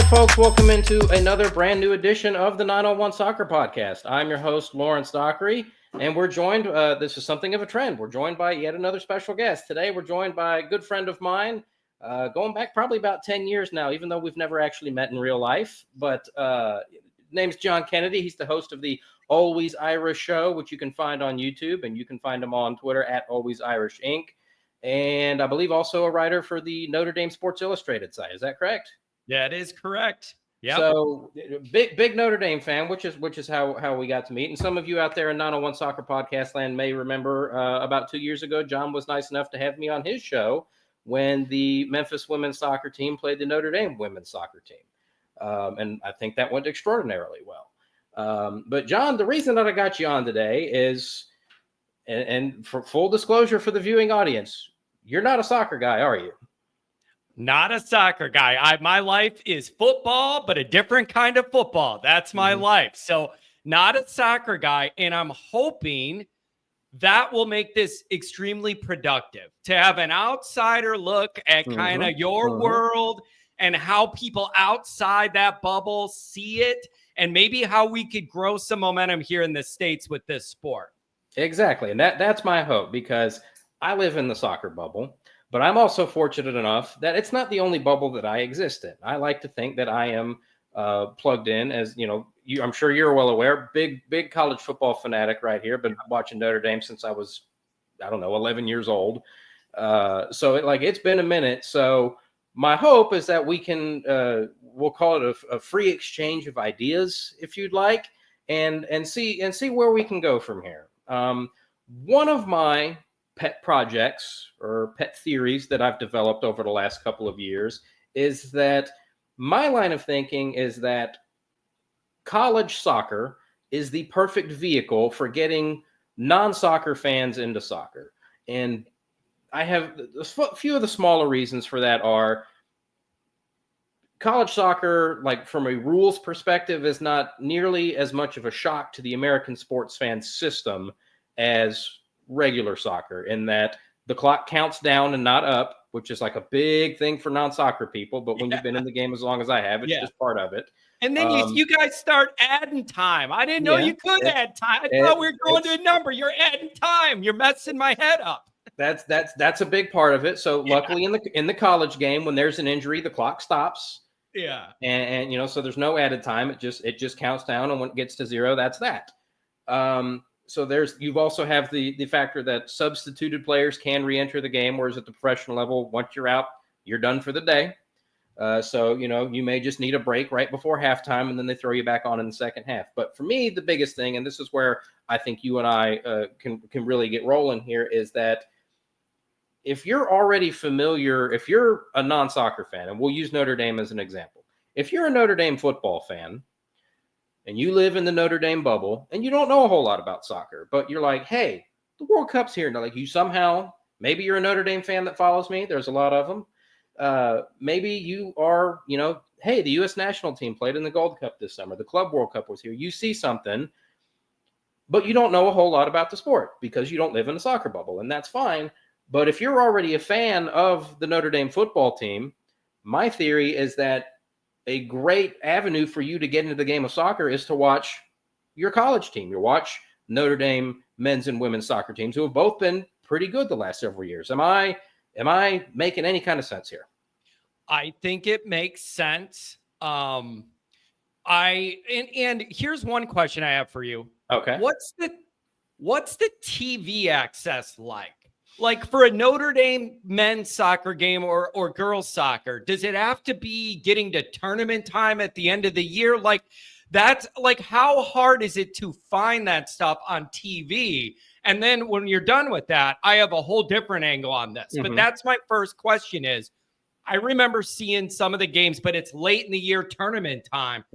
folks. Welcome into another brand new edition of the 901 Soccer Podcast. I'm your host, Lawrence Dockery, and we're joined, this is something of a trend. We're joined by yet another special guest. Today, we're joined by a good friend of mine, going back probably about 10 years now, even though we've never actually met in real life. But name's John Kennedy. He's the host of the Always Irish Show, which you can find on YouTube, and you can find him on Twitter at Always Irish Inc. And I believe also a writer for the Notre Dame Sports Illustrated site. Is that correct? That is correct. Yeah. So big Notre Dame fan, which is how we got to meet. And some of you out there in 901 Soccer Podcast Land may remember about 2 years ago, John was nice enough to have me on his show when the Memphis women's soccer team played the Notre Dame women's soccer team. And I think that went extraordinarily well. But John, the reason that I got you on today is, and for full disclosure for the viewing audience, you're not a soccer guy, are you? Not a soccer guy. My life is football, but a different kind of football. That's my life. So not a soccer guy. And I'm hoping that will make this extremely productive to have an outsider look at kind of your world and how people outside that bubble see it, and maybe how we could grow some momentum here in the States with this sport. Exactly. And that's my hope, because I live in the soccer bubble. But I'm also fortunate enough that it's not the only bubble that I exist in. I like to think that I am plugged in, as you know. I'm sure you're well aware. Big college football fanatic right here. Been watching Notre Dame since I was, 11 years old. So it's been a minute. So my hope is that we can, we'll call it a free exchange of ideas, if you'd like, and see where we can go from here. One of my pet projects or pet theories that I've developed over the last couple of years is that my line of thinking is that college soccer is the perfect vehicle for getting non-soccer fans into soccer. And I have a few of the smaller reasons for that are college soccer, like from a rules perspective, is not nearly as much of a shock to the American sports fan system as regular soccer, in that the clock counts down and not up, which is like a big thing for non-soccer people. But when you've been in the game as long as I have, it's just part of it. And then you guys start adding time. I didn't know you could add time. I thought we were going to a number. You're adding time. You're messing my head up. That's a big part of it. So luckily in the college game, when there's an injury, the clock stops. Yeah. And so there's no added time. It just counts down, and when it gets to zero, that's that. So you've also have the factor that substituted players can re-enter the game, whereas at the professional level, once you're out, you're done for the day. So you may just need a break right before halftime, and then they throw you back on in the second half. But for me, the biggest thing, and this is where I think you and I can really get rolling here, is that if you're already familiar, if you're a non-soccer fan, and we'll use Notre Dame as an example, if you're a Notre Dame football fan, and you live in the Notre Dame bubble, and you don't know a whole lot about soccer, but you're like, hey, the World Cup's here. And you somehow, maybe you're a Notre Dame fan that follows me. There's a lot of them. Maybe you are, hey, the U.S. national team played in the Gold Cup this summer. The Club World Cup was here. You see something, but you don't know a whole lot about the sport because you don't live in a soccer bubble, and that's fine. But if you're already a fan of the Notre Dame football team, my theory is that a great avenue for you to get into the game of soccer is to watch your college team. You watch Notre Dame men's and women's soccer teams, who have both been pretty good the last several years. Am I making any kind of sense here? I think it makes sense. And here's one question I have for you. Okay. What's the TV access like? Like for a Notre Dame men's soccer game or girls soccer, does it have to be getting to tournament time at the end of the year? Like that's like, how hard is it to find that stuff on TV? And then when you're done with that, I have a whole different angle on this. But that's my first question is, I remember seeing some of the games, but it's late in the year tournament time.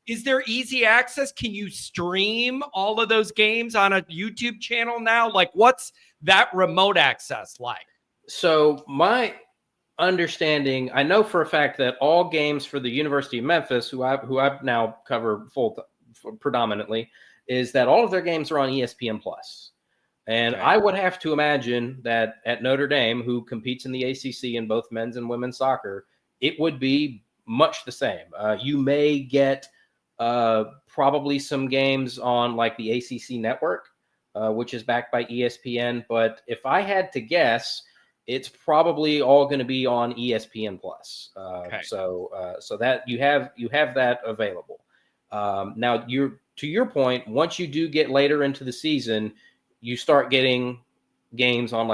Is there easy access? Can you stream all of those games on a YouTube channel now? Like, what's that remote access like? So my understanding, I know for a fact that all games for the University of Memphis, who I've now covered predominantly, is that all of their games are on ESPN Plus. And I would have to imagine that at Notre Dame, who competes in the ACC in both men's and women's soccer, it would be much the same. You may get probably some games on like the ACC network, which is backed by ESPN. But if I had to guess, it's probably all going to be on ESPN Plus. Okay. So that you have that available. Now, to your point, once you do get later into the season, you start getting games on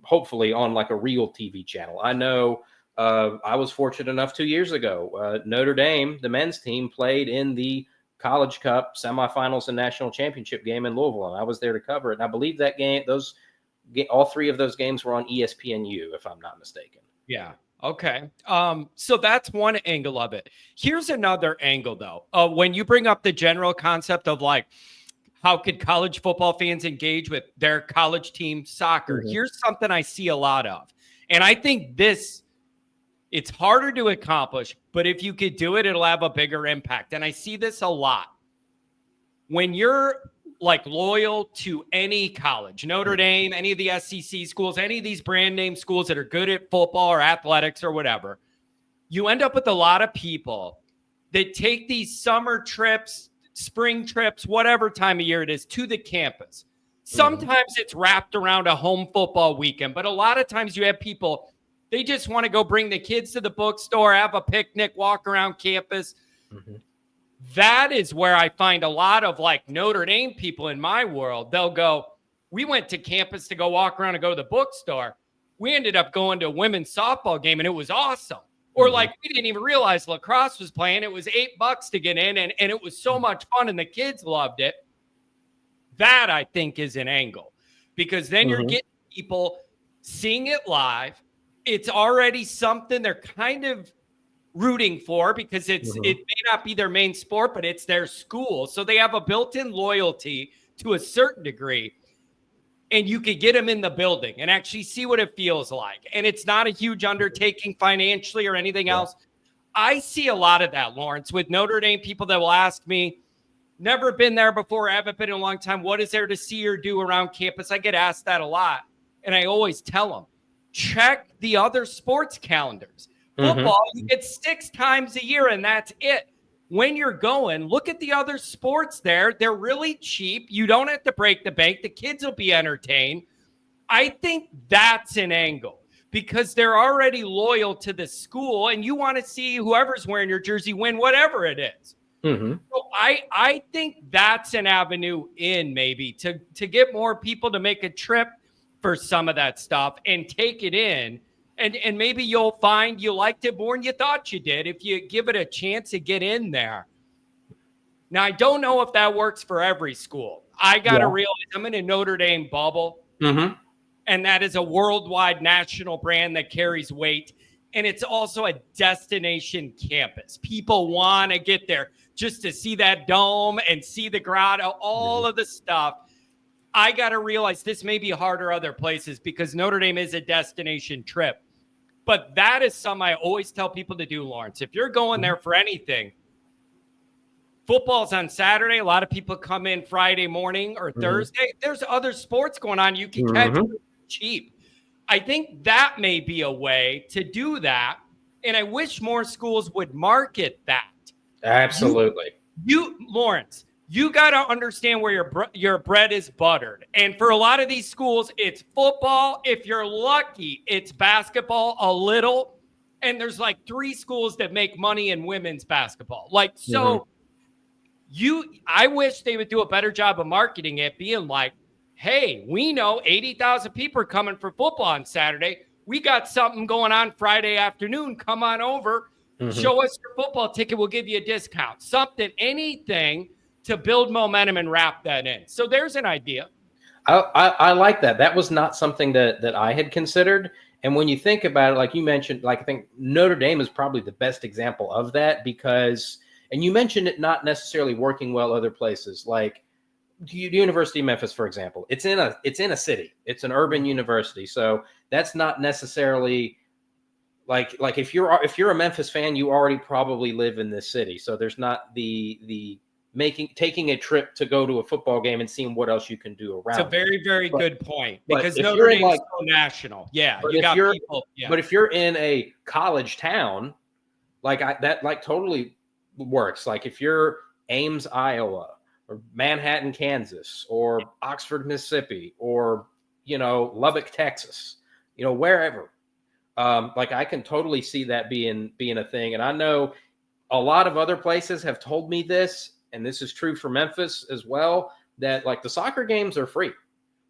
hopefully on like a real TV channel. I know I was fortunate enough 2 years ago. Notre Dame, the men's team, played in the College Cup semifinals and national championship game in Louisville, and I was there to cover it. And I believe that game, all three of those games were on ESPNU, if I'm not mistaken. Yeah. Okay. So that's one angle of it. Here's another angle, though. When you bring up the general concept of like, how could college football fans engage with their college team soccer? Mm-hmm. Here's something I see a lot of. And I think it's harder to accomplish, but if you could do it, it'll have a bigger impact. And I see this a lot. When you're like loyal to any college, Notre Dame, any of the SEC schools, any of these brand name schools that are good at football or athletics or whatever, you end up with a lot of people that take these summer trips, spring trips, whatever time of year it is, to the campus. Sometimes it's wrapped around a home football weekend, but a lot of times you have people, they just want to go bring the kids to the bookstore, have a picnic, walk around campus. Mm-hmm. That is where I find a lot of like Notre Dame people in my world. They'll go, we went to campus to go walk around and go to the bookstore. We ended up going to a women's softball game and it was awesome. Or like, we didn't even realize lacrosse was playing. It was $8 to get in and it was so much fun and the kids loved it. That I think is an angle because then you're getting people seeing it live. It's already something they're kind of rooting for because it may not be their main sport, but it's their school. So they have a built-in loyalty to a certain degree. And you could get them in the building and actually see what it feels like. And it's not a huge undertaking financially or anything else. I see a lot of that, Lawrence, with Notre Dame people that will ask me, never been there before, haven't been in a long time. What is there to see or do around campus? I get asked that a lot. And I always tell them, check the other sports calendars. Football, you get 6 times a year and that's it. When you're going, look at the other sports there. They're really cheap. You don't have to break the bank. The kids will be entertained. I think that's an angle because they're already loyal to the school and you want to see whoever's wearing your jersey win whatever it is. So I think that's an avenue in maybe to get more people to make a trip for some of that stuff and take it in. And maybe you'll find you liked it more than you thought you did if you give it a chance to get in there. Now, I don't know if that works for every school. I got to realize I'm in a Notre Dame bubble, and that is a worldwide national brand that carries weight. And it's also a destination campus. People want to get there just to see that dome and see the grotto, all of the stuff. I got to realize this may be harder other places because Notre Dame is a destination trip. But that is something I always tell people to do, Lawrence. If you're going there for anything, football's on Saturday. A lot of people come in Friday morning or Thursday. There's other sports going on. You can catch cheap. I think that may be a way to do that. And I wish more schools would market that. Absolutely. You Lawrence, you got to understand where your bread is buttered. And for a lot of these schools, it's football. If you're lucky, it's basketball a little. And there's like 3 schools that make money in women's basketball. I wish they would do a better job of marketing it, being like, hey, we know 80,000 people are coming for football on Saturday. We got something going on Friday afternoon. Come on over. Show us your football ticket. We'll give you a discount. Something, anything to build momentum and wrap that in. So there's an idea. I like that. That was not something that I had considered. And when you think about it, like you mentioned, like I think Notre Dame is probably the best example of that because, and you mentioned it not necessarily working well other places, like the University of Memphis, for example. It's in a city. It's an urban university. So that's not necessarily like if you're a Memphis fan, you already probably live in this city. So there's not the taking a trip to go to a football game and seeing what else you can do around. It's a very, very good point because Notre Dame is so national. Yeah, you got people. Yeah. But if you're in a college town, like that like totally works. Like if you're Ames, Iowa, or Manhattan, Kansas, or Oxford, Mississippi, or Lubbock, Texas, wherever. Like I can totally see that being a thing. And I know a lot of other places have told me this, and this is true for Memphis as well, that like the soccer games are free.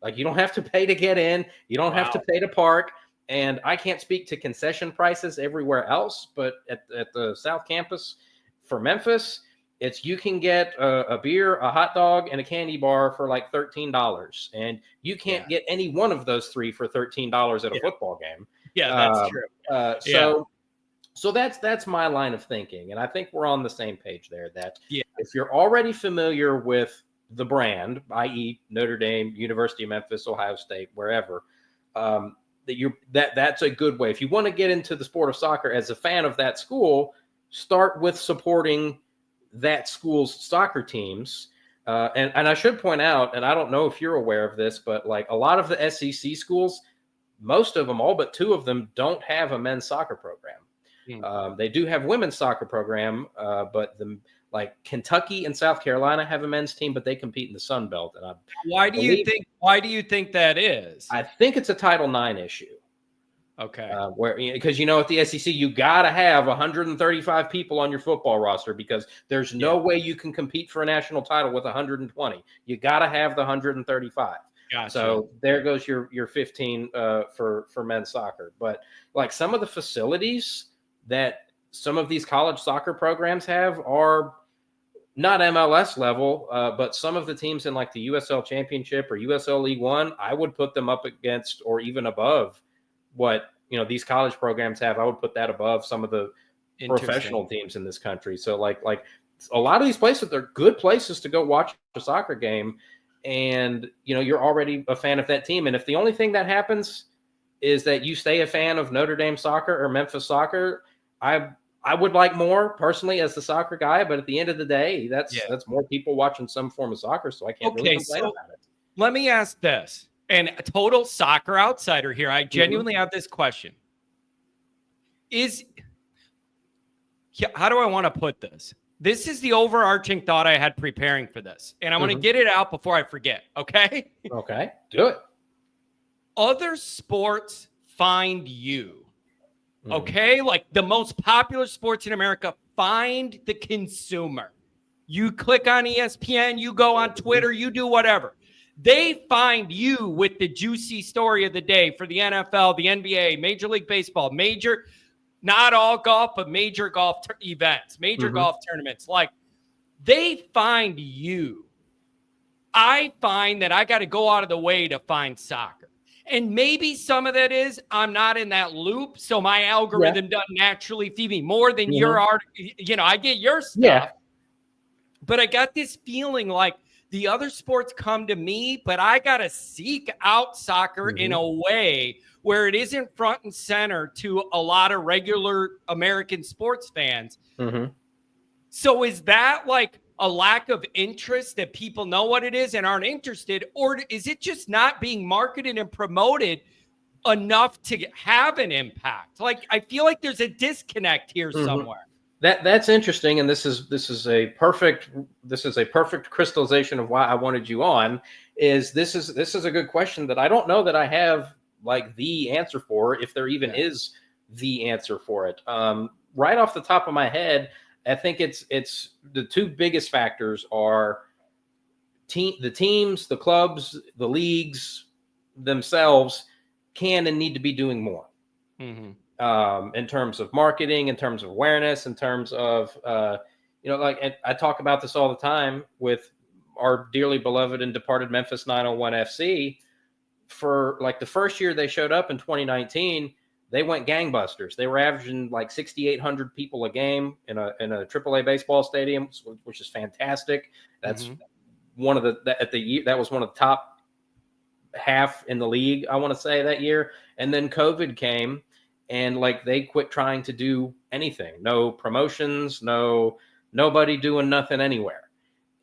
Like you don't have to pay to get in, you don't have to pay to park. And I can't speak to concession prices everywhere else, but at the South Campus for Memphis, you can get a beer, a hot dog, and a candy bar for like $13, and you can't get any one of those three for $13 at a football game. Yeah, that's true. So that's my line of thinking, and I think we're on the same page there. That if you're already familiar with the brand, i.e., Notre Dame, University of Memphis, Ohio State, wherever, that's a good way. If you want to get into the sport of soccer as a fan of that school, start with supporting that school's soccer teams. And I should point out, and I don't know if you're aware of this, but like a lot of the SEC schools, most of them, all but two of them, don't have a men's soccer program. They do have women's soccer program, but like Kentucky and South Carolina have a men's team, but they compete in the Sun Belt. And why do you think that is? I think it's a Title IX issue. Okay. Because at the SEC, you got to have 135 people on your football roster because there's no way you can compete for a national title with 120. You got to have the 135. Gotcha. So there goes your 15 for men's soccer. But like some of the facilities that some of these college soccer programs have are not MLS level, but some of the teams in like the USL Championship or USL League One, I would put them up against or even above what these college programs have. I would put that above some of the professional teams in this country. So like a lot of these places, they're good places to go watch a soccer game, and you're already a fan of that team. And if the only thing that happens is that you stay a fan of Notre Dame soccer or Memphis soccer, I would like more personally as the soccer guy, but at the end of the day, that's more people watching some form of soccer, so I can't really complain about it. Let me ask this, and a total soccer outsider here, I genuinely have this question. How do I want to put this? This is the overarching thought I had preparing for this, and I'm going to get it out before I forget, okay? Okay, do it. Other sports find you. Okay, like the most popular sports in America find the consumer. You click on ESPN, you go on Twitter, you do whatever. They find you with the juicy story of the day for the NFL, the NBA, Major League Baseball, not all golf, but major golf events, major golf tournaments. Like they find you. I find that I got to go out of the way to find soccer. And maybe some of that is I'm not in that loop, so my algorithm doesn't naturally feed me more than your art. I get your stuff, but I got this feeling like the other sports come to me, but I got to seek out soccer in a way where it isn't front and center to a lot of regular American sports fans. So is that like a lack of interest that people know what it is and aren't interested, or is it just not being marketed and promoted enough to have an impact? Like, I feel like there's a disconnect here somewhere. That's interesting, and this is a perfect crystallization of why I wanted you on. This is a good question that I don't know that I have like the answer for, if there even is the answer for it. Right off the top of my head, I think it's the two biggest factors are the teams, the clubs, the leagues themselves can and need to be doing more in terms of marketing, in terms of awareness, in terms of like I talk about this all the time with our dearly beloved and departed Memphis 901 FC. For like the first year they showed up in 2019. They went gangbusters. They were averaging like 6,800 people a game in a AAA baseball stadium, which is fantastic. That's one of that was one of the top half in the league, I want to say, that year. And then COVID came, and like they quit trying to do anything. No promotions, nobody doing nothing anywhere.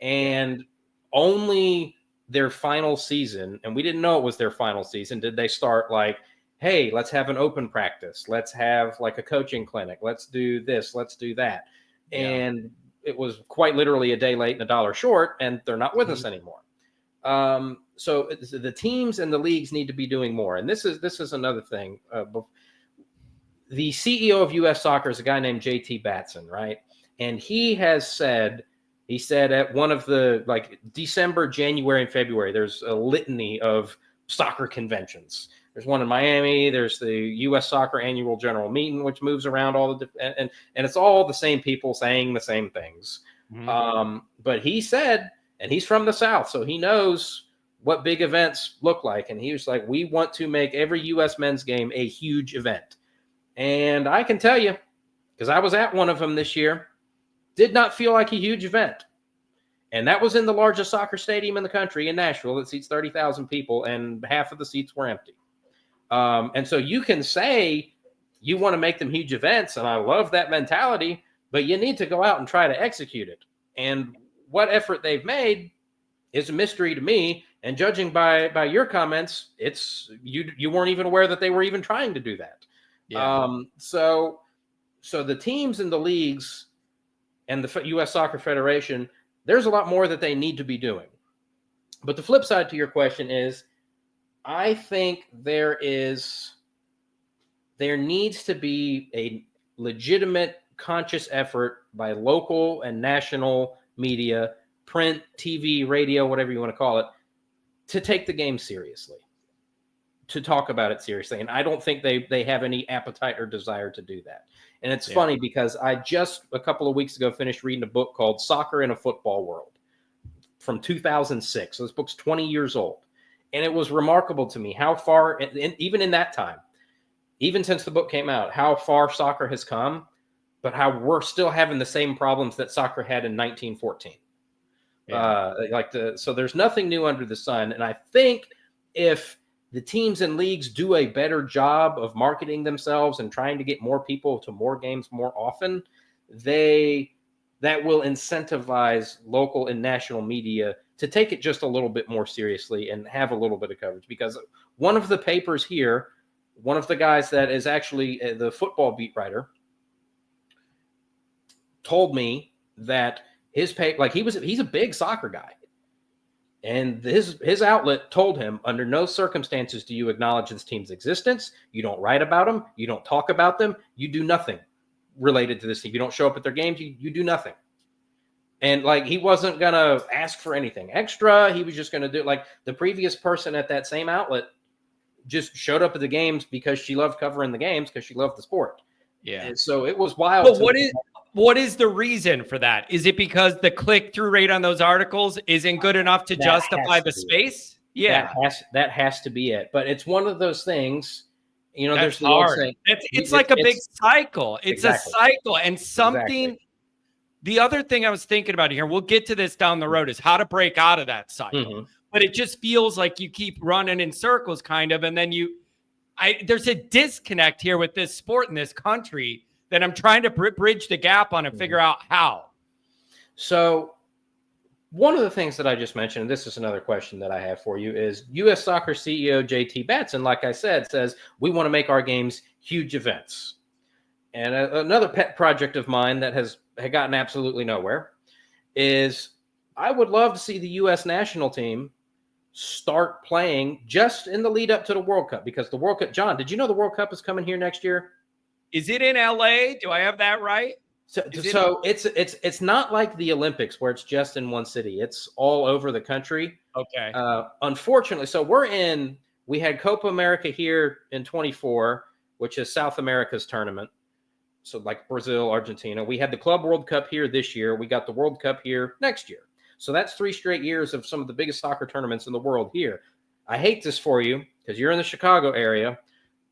And only their final season, and we didn't know it was their final season, did they start like, hey, let's have an open practice. Let's have like a coaching clinic. Let's do this. Let's do that. Yeah. And it was quite literally a day late and a dollar short, and they're not with us anymore. So the teams and the leagues need to be doing more. And this is another thing. The CEO of U.S. Soccer is a guy named J.T. Batson, right? And he said at one of the like December, January, and February, there's a litany of soccer conventions. There's one in Miami. There's the U.S. Soccer Annual General Meeting, which moves around all the and it's all the same people saying the same things. But he said, and he's from the South, so he knows what big events look like. And he was like, we want to make every U.S. men's game a huge event. And I can tell you, because I was at one of them this year, did not feel like a huge event. And that was in the largest soccer stadium in the country in Nashville that seats 30,000 people, and half of the seats were empty. And so you can say you want to make them huge events, and I love that mentality, but you need to go out and try to execute it. And what effort they've made is a mystery to me. And judging by your comments, it's you weren't even aware that they were even trying to do that. Yeah. So the teams and the leagues and the U.S. Soccer Federation, there's a lot more that they need to be doing. But the flip side to your question is, I think there needs to be a legitimate, conscious effort by local and national media, print, TV, radio, whatever you want to call it, to take the game seriously, to talk about it seriously. And I don't think they have any appetite or desire to do that. And it's funny because I just a couple of weeks ago finished reading a book called Soccer in a Football World from 2006. So this book's 20 years old. And it was remarkable to me how far, even in that time, even since the book came out, how far soccer has come, but how we're still having the same problems that soccer had in 1914. So there's nothing new under the sun. And I think if the teams and leagues do a better job of marketing themselves and trying to get more people to more games more often, that will incentivize local and national media to take it just a little bit more seriously and have a little bit of coverage. Because one of the papers here, one of the guys that is actually the football beat writer, told me that his paper, like he's a big soccer guy. And his outlet told him, under no circumstances do you acknowledge this team's existence. You don't write about them. You don't talk about them. You do nothing related to this team. You don't show up at their games. You do nothing. And like, he wasn't going to ask for anything extra. He was just going to do, like, the previous person at that same outlet just showed up at the games because she loved covering the games, because she loved the sport. Yeah. And so it was wild. But what is the reason for that? Is it because the click-through rate on those articles isn't good enough to justify the space? Yeah. That has to be it. But it's one of those things, you know, That's there's the old hard. saying. It's like a big cycle. It's exactly. a cycle. And something, Exactly. The other thing I was thinking about here, we'll get to this down the road, is how to break out of that cycle. Mm-hmm. But it just feels like you keep running in circles, kind of. And then there's a disconnect here with this sport in this country that I'm trying to bridge the gap on and figure out how. So one of the things that I just mentioned, and this is another question that I have for you, is U.S. Soccer CEO J.T. Batson, like I said, says we want to make our games huge events. And another pet project of mine that had gotten absolutely nowhere is I would love to see the U.S. national team start playing just in the lead up to the World Cup, because the World Cup, John, did you know the World Cup is coming here next year? Is it in LA? Do I have that right? So it's not like the Olympics where it's just in one city. It's all over the country. Okay. Unfortunately, so we had Copa America here in 24, which is South America's tournament. So like Brazil, Argentina. We had the Club World Cup here this year. We got the World Cup here next year. So that's 3 straight years of some of the biggest soccer tournaments in the world here. I hate this for you because you're in the Chicago area.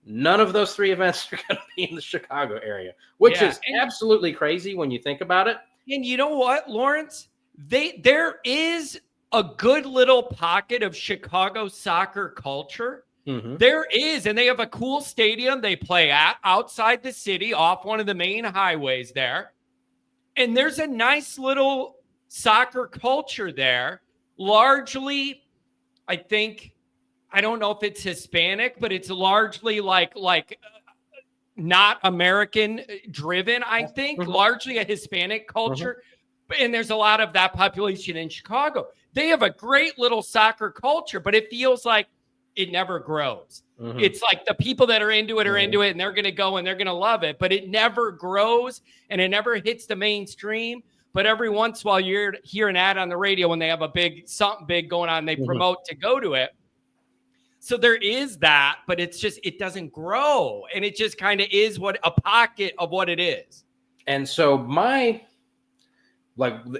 None of those 3 events are going to be in the Chicago area, which is absolutely crazy when you think about it. And you know what, Lawrence? There is a good little pocket of Chicago soccer culture. Mm-hmm. There is, and they have a cool stadium they play at outside the city off one of the main highways there. And there's a nice little soccer culture there. Largely, I think, I don't know if it's Hispanic, but it's largely like not American driven, I think, largely a Hispanic culture. And there's a lot of that population in Chicago. They have a great little soccer culture, but it feels like it never grows. It's like the people that are into it are into it, and they're going to go and they're going to love it, but it never grows and it never hits the mainstream. But every once in a while, you hear an ad on the radio when they have something big going on, they promote to go to it. So there is that, but it's just, it doesn't grow. And it just kind of is a pocket of what it is. And so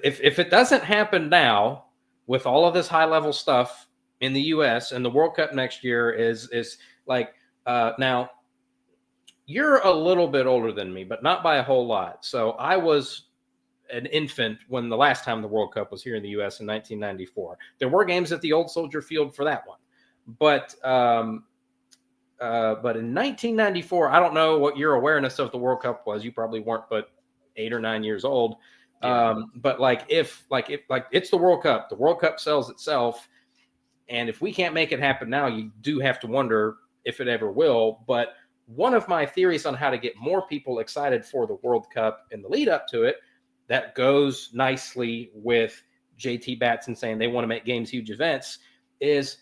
if it doesn't happen now with all of this high level stuff in the US and the World Cup next year is like, now you're a little bit older than me, but not by a whole lot. So I was an infant when the last time the World Cup was here in the US in 1994. There were games at the old Soldier Field for that one. But in 1994, I don't know what your awareness of the World Cup was. You probably weren't but 8 or 9 years old. Yeah. But if it's the World Cup sells itself. And if we can't make it happen now, you do have to wonder if it ever will. But one of my theories on how to get more people excited for the World Cup in the lead up to it, that goes nicely with JT Batson saying they want to make games huge events, is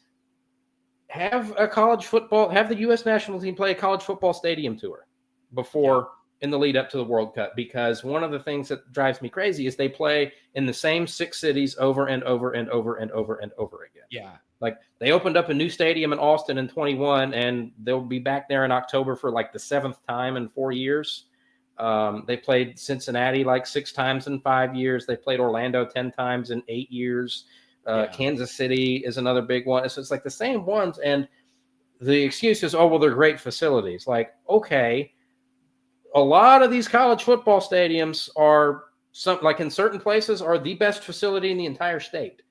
have the U.S. national team play a college football stadium tour before in the lead up to the World Cup, because one of the things that drives me crazy is they play in the same 6 cities over and over and over and over and over again. Yeah. Like they opened up a new stadium in Austin in 21 and they'll be back there in October for like the 7th time in 4 years. They played Cincinnati like 6 times in 5 years. They played Orlando 10 times in 8 years. Kansas City is another big one. So it's like the same ones. And the excuse is, oh, well, they're great facilities. Like, okay, a lot of these college football stadiums are like in certain places are the best facility in the entire state.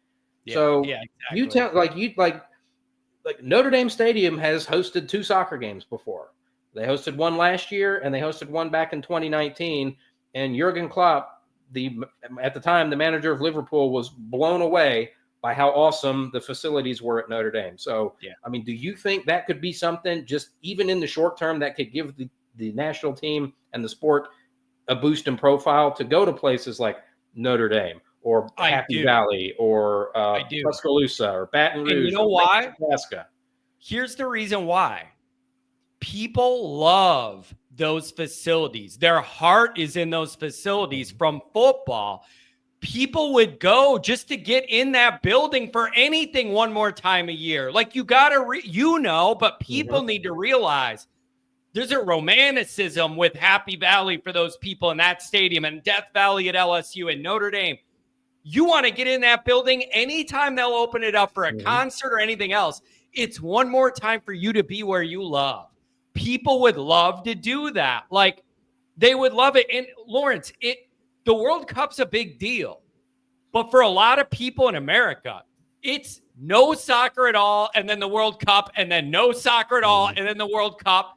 Yeah, so exactly. like Notre Dame Stadium has hosted 2 soccer games before. They hosted one last year and they hosted one back in 2019. And Jurgen Klopp, at the time, the manager of Liverpool, was blown away by how awesome the facilities were at Notre Dame. So, I mean, do you think that could be something just even in the short term that could give the national team and the sport a boost in profile to go to places like Notre Dame or Happy Valley or Tuscaloosa or Baton Rouge? And you know why? Nebraska. Here's the reason why. People love those facilities. Their heart is in those facilities from football. People would go just to get in that building for anything one more time a year. Like you got to, but people need to realize there's a romanticism with Happy Valley for those people in that stadium and Death Valley at LSU and Notre Dame. You want to get in that building anytime they'll open it up for a concert or anything else. It's one more time for you to be where you love. People would love to do that. Like they would love it. And Lawrence, the World Cup's a big deal, but for a lot of people in America, it's no soccer at all. And then the World Cup and then no soccer at all. And then the World Cup.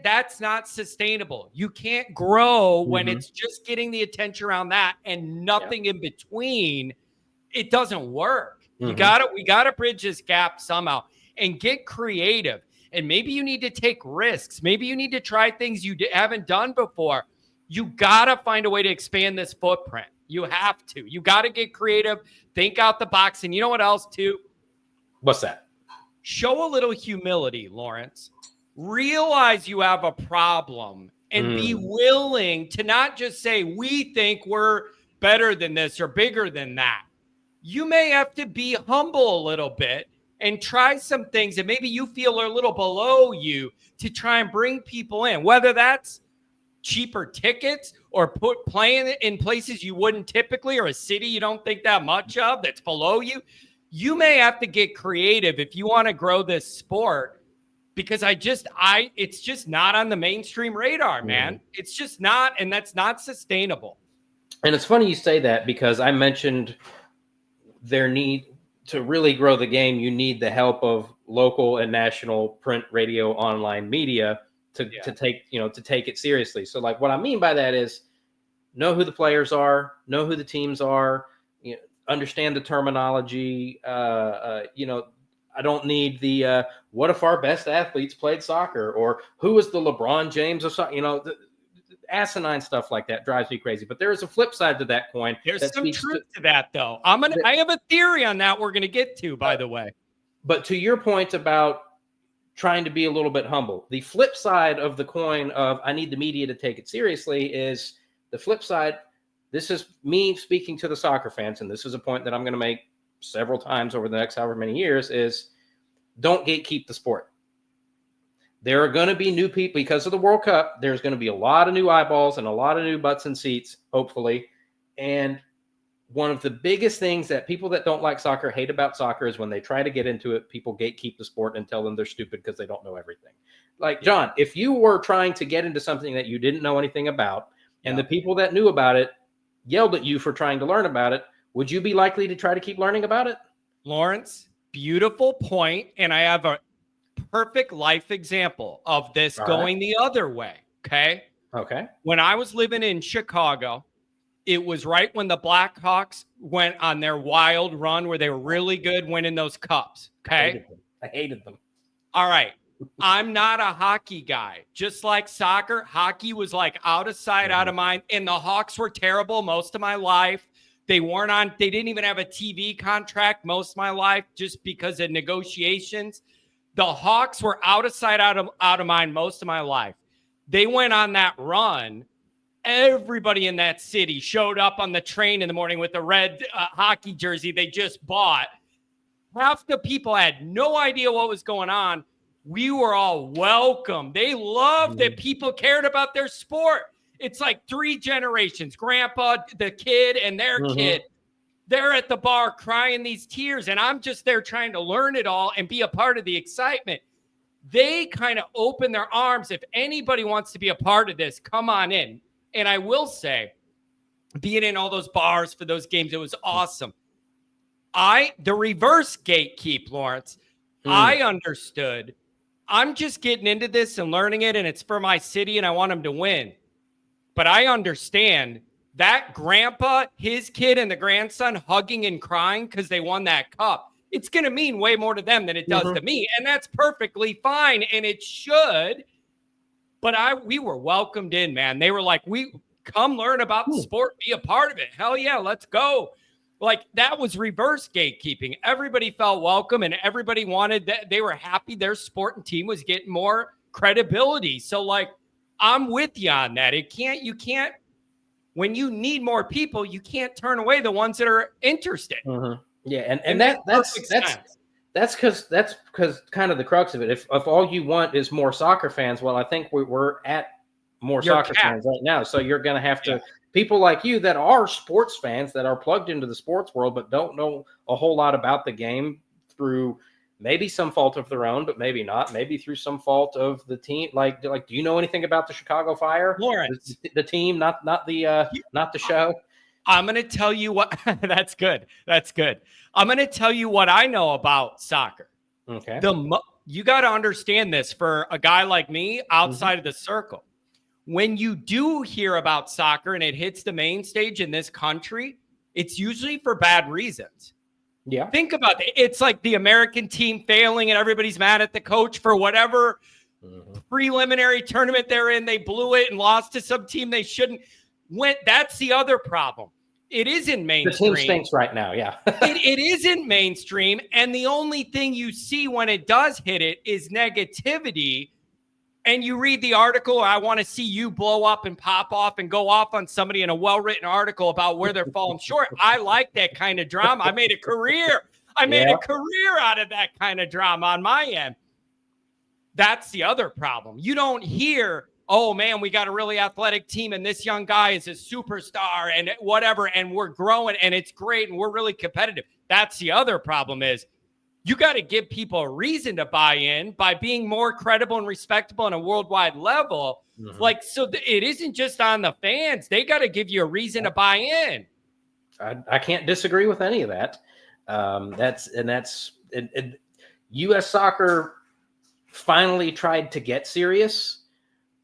That's not sustainable. You can't grow when it's just getting the attention around that and nothing in between. It doesn't work. We got to bridge this gap somehow and get creative. And maybe you need to take risks. Maybe you need to try things you haven't done before. You got to find a way to expand this footprint. You have to. You got to get creative, think out the box. And you know what else, too? What's that? Show a little humility, Lawrence. Realize you have a problem and be willing to not just say, we think we're better than this or bigger than that. You may have to be humble a little bit and try some things that maybe you feel are a little below you to try and bring people in, whether that's cheaper tickets or playing in places you wouldn't typically, or a city you don't think that much of that's below you. You may have to get creative if you want to grow this sport. Because it's just not on the mainstream radar, man. It's just not, and that's not sustainable. And it's funny you say that because I mentioned their need to really grow the game. You need the help of local and national print, radio, online media to take it seriously. So like what I mean by that is know who the players are, know who the teams are, understand the terminology, I don't need the what if our best athletes played soccer, or who is the LeBron James of soccer? The asinine stuff like that drives me crazy. But there is a flip side to that coin. There's that some speaks truth to that, though. I have a theory on that we're gonna get to, by the way. But to your point about trying to be a little bit humble, the flip side of the coin of I need the media to take it seriously is the flip side. This is me speaking to the soccer fans, and this is a point that I'm going to make several times over the next however many years, is don't gatekeep the sport. There are going to be new people because of the World Cup. There's going to be a lot of new eyeballs and a lot of new butts and seats, hopefully. And one of the biggest things that people that don't like soccer hate about soccer is when they try to get into it, people gatekeep the sport and tell them they're stupid because they don't know everything. Like, John, if you were trying to get into something that you didn't know anything about, and the people that knew about it yelled at you for trying to learn about it, would you be likely to try to keep learning about it? Lawrence, beautiful point. And I have a perfect life example of this going the other way. Okay. When I was living in Chicago, it was right when the Blackhawks went on their wild run where they were really good winning those cups. Okay. I hated them. All right. I'm not a hockey guy. Just like soccer, hockey was like out of sight, out of mind. And the Hawks were terrible most of my life. They didn't even have a TV contract most of my life just because of negotiations. The Hawks were out of sight, out of mind most of my life. They went on that run. Everybody in that city showed up on the train in the morning with the red hockey jersey they just bought. Half the people had no idea what was going on. We were all welcome. They loved that people cared about their sport. It's like 3 generations, grandpa, the kid, and their kid. They're at the bar crying these tears, and I'm just there trying to learn it all and be a part of the excitement. They kind of open their arms. If anybody wants to be a part of this, come on in. And I will say, being in all those bars for those games, it was awesome. The reverse gatekeep, Lawrence, I understood. I'm just getting into this and learning it, and it's for my city, and I want them to win. But I understand that grandpa, his kid, and the grandson hugging and crying because they won that cup. It's going to mean way more to them than it does to me, and that's perfectly fine, and it should. But we were welcomed in, man. They were like, "We come learn about the sport, be a part of it. Hell yeah, let's go." Like, that was reverse gatekeeping. Everybody felt welcome, and everybody wanted that. They were happy their sport and team was getting more credibility. So, like, I'm with you on that. You can't, when you need more people, you can't turn away the ones that are interested. Yeah, and that's because kind of the crux of it. If all you want is more soccer fans, well, I think we're at more soccer fans right now. So you're going to have to people like you that are sports fans that are plugged into the sports world but don't know a whole lot about the game through maybe some fault of their own, but maybe not. Maybe through some fault of the team. Like, do you know anything about the Chicago Fire? Lawrence, the team, not the show. I'm going to tell you what. That's good. That's good. I'm going to tell you what I know about soccer. Okay. You got to understand this for a guy like me outside of the circle. When you do hear about soccer and it hits the main stage in this country, it's usually for bad reasons. Yeah. Think about it. It's like the American team failing and everybody's mad at the coach for whatever preliminary tournament they're in. They blew it and lost to some team they shouldn't. That's the other problem. It isn't mainstream. The team stinks right now, yeah. it isn't mainstream, and the only thing you see when it does hit it is negativity. And you read the article, I want to see you blow up and pop off and go off on somebody in a well-written article about where they're falling short. I like that kind of drama. I made a career. I made a career out of that kind of drama on my end. That's the other problem. You don't hear, oh, man, we got a really athletic team, and this young guy is a superstar and whatever, and we're growing, and it's great, and we're really competitive. That's the other problem is you got to give people a reason to buy in by being more credible and respectable on a worldwide level. Like, so it isn't just on the fans. They got to give you a reason to buy in. I can't disagree with any of that. U.S. soccer finally tried to get serious.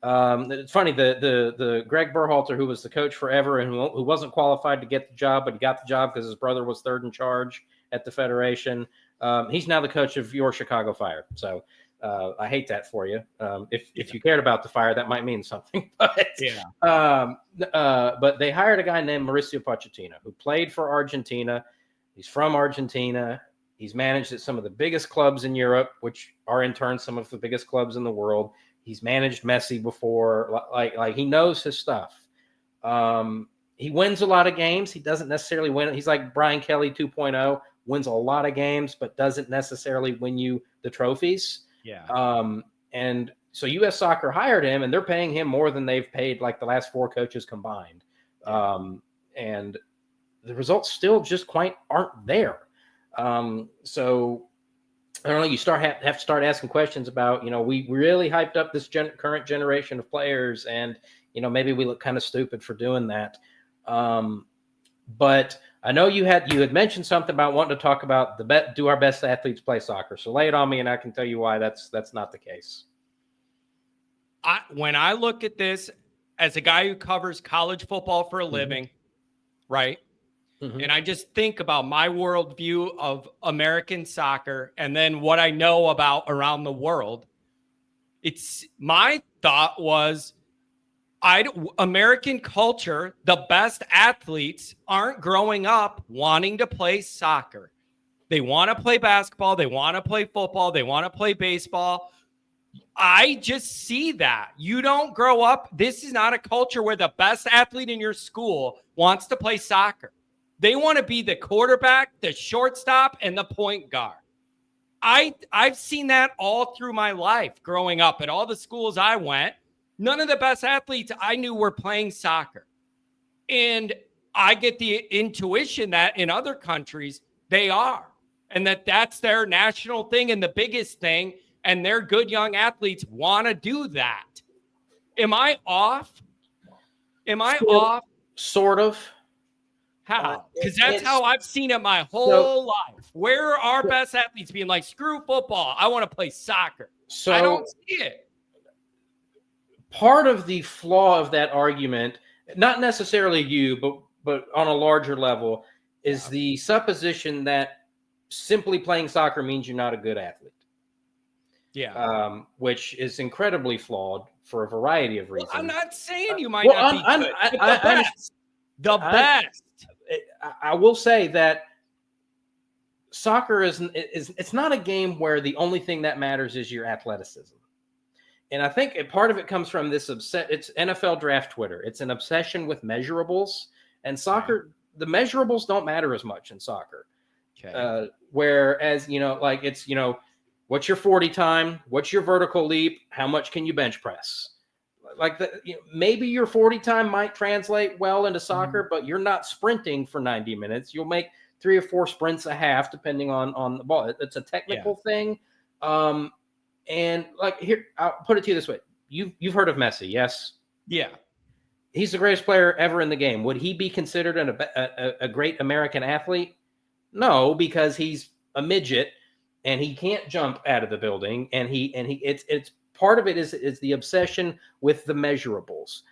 It's funny, the Greg Berhalter, who was the coach forever and who wasn't qualified to get the job, but he got the job because his brother was third in charge at the federation. He's now the coach of your Chicago Fire. So I hate that for you. If you cared about the Fire, that might mean something. But they hired a guy named Mauricio Pochettino, who played for Argentina. He's from Argentina. He's managed at some of the biggest clubs in Europe, which are in turn some of the biggest clubs in the world. He's managed Messi before. Like he knows his stuff. He wins a lot of games. He doesn't necessarily win. He's like Brian Kelly 2.0, wins a lot of games, but doesn't necessarily win you the trophies. Yeah. And so U.S. Soccer hired him, and they're paying him more than they've paid like the last 4 coaches combined. And the results still just quite aren't there. So I don't know. You have to start asking questions about, we really hyped up this current generation of players, and maybe we look kind of stupid for doing that. But I know you had mentioned something about wanting to talk about do our best athletes play soccer? So lay it on me, and I can tell you why that's not the case. When I look at this as a guy who covers college football for a living, right? Mm-hmm. And I just think about my worldview of American soccer and then what I know about around the world. My thought was, American culture, the best athletes aren't growing up wanting to play soccer. They want to play basketball. They want to play football. They want to play baseball. I just see that. You don't grow up. This is not a culture where the best athlete in your school wants to play soccer. They want to be the quarterback, the shortstop, and the point guard. I've seen that all through my life growing up at all the schools I went. None of the best athletes I knew were playing soccer. And I get the intuition that in other countries, they are. And that's their national thing and the biggest thing. And their good young athletes want to do that. Am I off? Off? Sort of. How? Because that's how I've seen it my whole life. Where are our best athletes being like, screw football, I want to play soccer? So I don't see it. Part of the flaw of that argument, not necessarily you, but on a larger level, is the supposition that simply playing soccer means you're not a good athlete. Yeah. Which is incredibly flawed for a variety of reasons. Well, I'm not saying you might not be good. The best. I will say that soccer is it's not a game where the only thing that matters is your athleticism. And I think part of it comes from this it's NFL draft Twitter. It's an obsession with measurables, and soccer, the measurables don't matter as much in soccer. Okay. Whereas, it's, what's your 40 time? What's your vertical leap? How much can you bench press? Like maybe your 40 time might translate well into soccer, but you're not sprinting for 90 minutes. You'll make 3 or 4 sprints a half, depending on the ball. It's a technical thing. And like here, I'll put it to you this way. You've heard of Messi, yes? Yeah. He's the greatest player ever in the game. Would he be considered a great American athlete? No, because he's a midget and he can't jump out of the building. And it's part of it is the obsession with the measurables.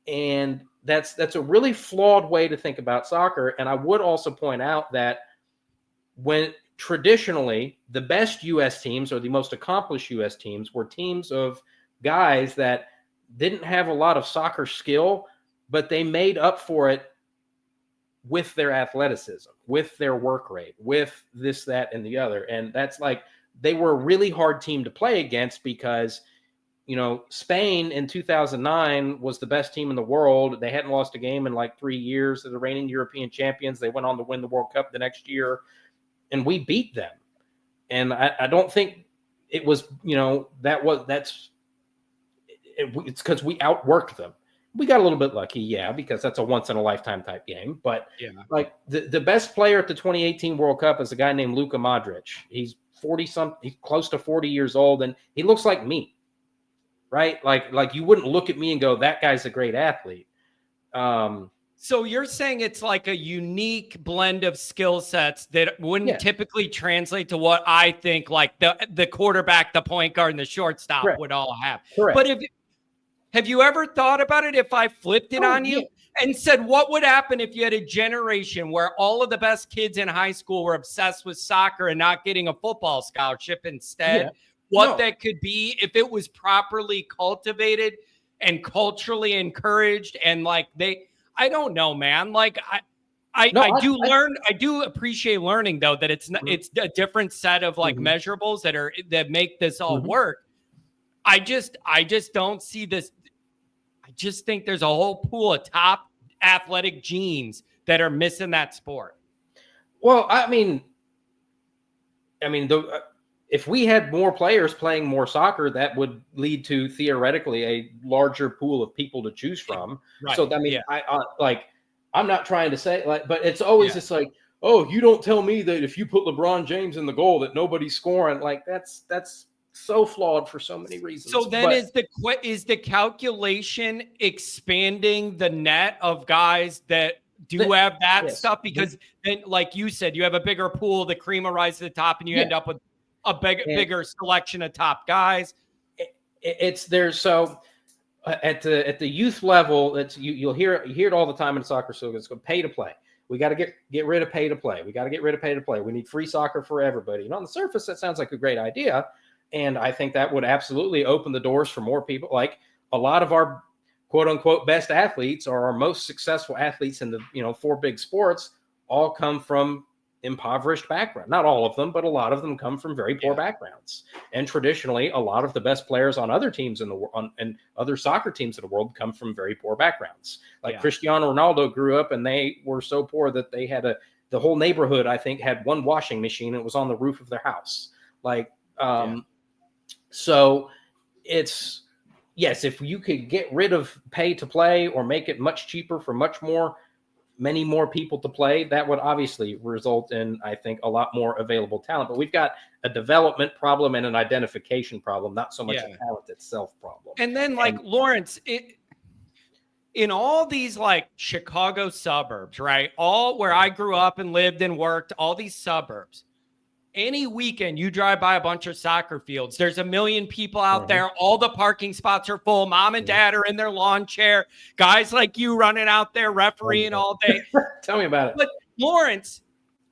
And that's a really flawed way to think about soccer. And I would also point out that when traditionally the best U.S. teams or the most accomplished U.S. teams were teams of guys that didn't have a lot of soccer skill, but they made up for it with their athleticism, with their work rate, with this, that, and the other. And that's like, they were a really hard team to play against because, Spain in 2009 was the best team in the world. They hadn't lost a game in like 3 years. They're the reigning European champions. They went on to win the World Cup the next year, and we beat them. And I don't think it was, it's because we outworked them. We got a little bit lucky, because that's a once in a lifetime type game. But like the best player at the 2018 World Cup is a guy named Luka Modric. He's 40-something, he's close to 40 years old, and he looks like me, right? Like you wouldn't look at me and go, that guy's a great athlete. So you're saying it's like a unique blend of skill sets that wouldn't typically translate to what I think like the quarterback, the point guard, and the shortstop would all have. Correct. But have you ever thought about it if I flipped it on you and said, what would happen if you had a generation where all of the best kids in high school were obsessed with soccer and not getting a football scholarship instead? Yeah. What No. that could be if it was properly cultivated and culturally encouraged. And like I don't know, man. Like I do appreciate learning though, that it's not, it's a different set of like measurables that make this all work. I just don't see this. I just think there's a whole pool of top athletic genes that are missing that sport. Well, if we had more players playing more soccer, that would lead to theoretically a larger pool of people to choose from. Right. So I mean, yeah. I'm not trying to say like, but it's always just like, oh, you don't tell me that if you put LeBron James in the goal that nobody's scoring. Like that's so flawed for so many reasons. So then is the calculation expanding the net of guys that do have that stuff? Because then, like you said, you have a bigger pool, the cream will rise to the top, and you end up with a bigger selection of top guys. At the youth level, you'll hear it all the time in soccer. So it's going pay to play. We got to get rid of pay to play. We got to get rid of pay to play. We need free soccer for everybody. And on the surface, that sounds like a great idea. And I think that would absolutely open the doors for more people. Like a lot of our quote unquote best athletes or our most successful athletes in the 4 big sports all come from impoverished background. Not all of them, but a lot of them come from very poor backgrounds. And traditionally, a lot of the best players on other teams in the world and other soccer teams in the world come from very poor backgrounds. Like Cristiano Ronaldo grew up and they were so poor that they had the whole neighborhood, I think, had one washing machine. And it was on the roof of their house. So it's, yes, if you could get rid of pay to play or make it much cheaper for many more people to play, that would obviously result in, I think, a lot more available talent. But we've got a development problem and an identification problem, not so much a talent itself problem. And then Lawrence, in all these like Chicago suburbs, right? All where I grew up and lived and worked, all these suburbs. Any weekend you drive by a bunch of soccer fields, there's a million people out there. All the parking spots are full. Mom and dad are in their lawn chair. Guys like you running out there refereeing all day. Tell me about it. But Lawrence,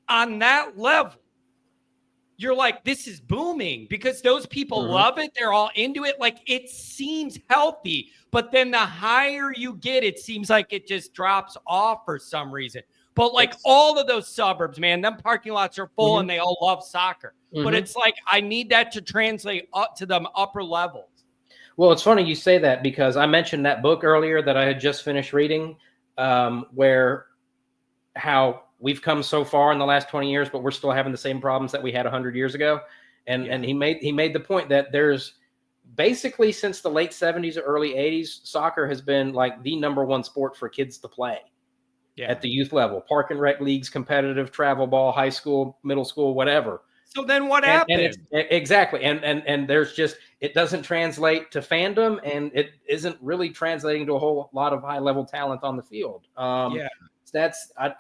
on that level, you're like, this is booming because those people love it. They're all into it. Like it seems healthy, but then the higher you get, it seems like it just drops off for some reason. But like all of those suburbs, man, them parking lots are full and they all love soccer. But it's like, I need that to translate up to them upper levels. Well, it's funny you say that because I mentioned that book earlier that I had just finished reading, where how we've come so far in the last 20 years, but we're still having the same problems that we had 100 years ago. And he made the point that there's basically since the late 70s or early 80s, soccer has been like the number one sport for kids to play. At the youth level, park and rec leagues, competitive, travel ball, high school, middle school, whatever. So then what happened? Exactly. And there's just, it doesn't translate to fandom and it isn't really translating to a whole lot of high level talent on the field. I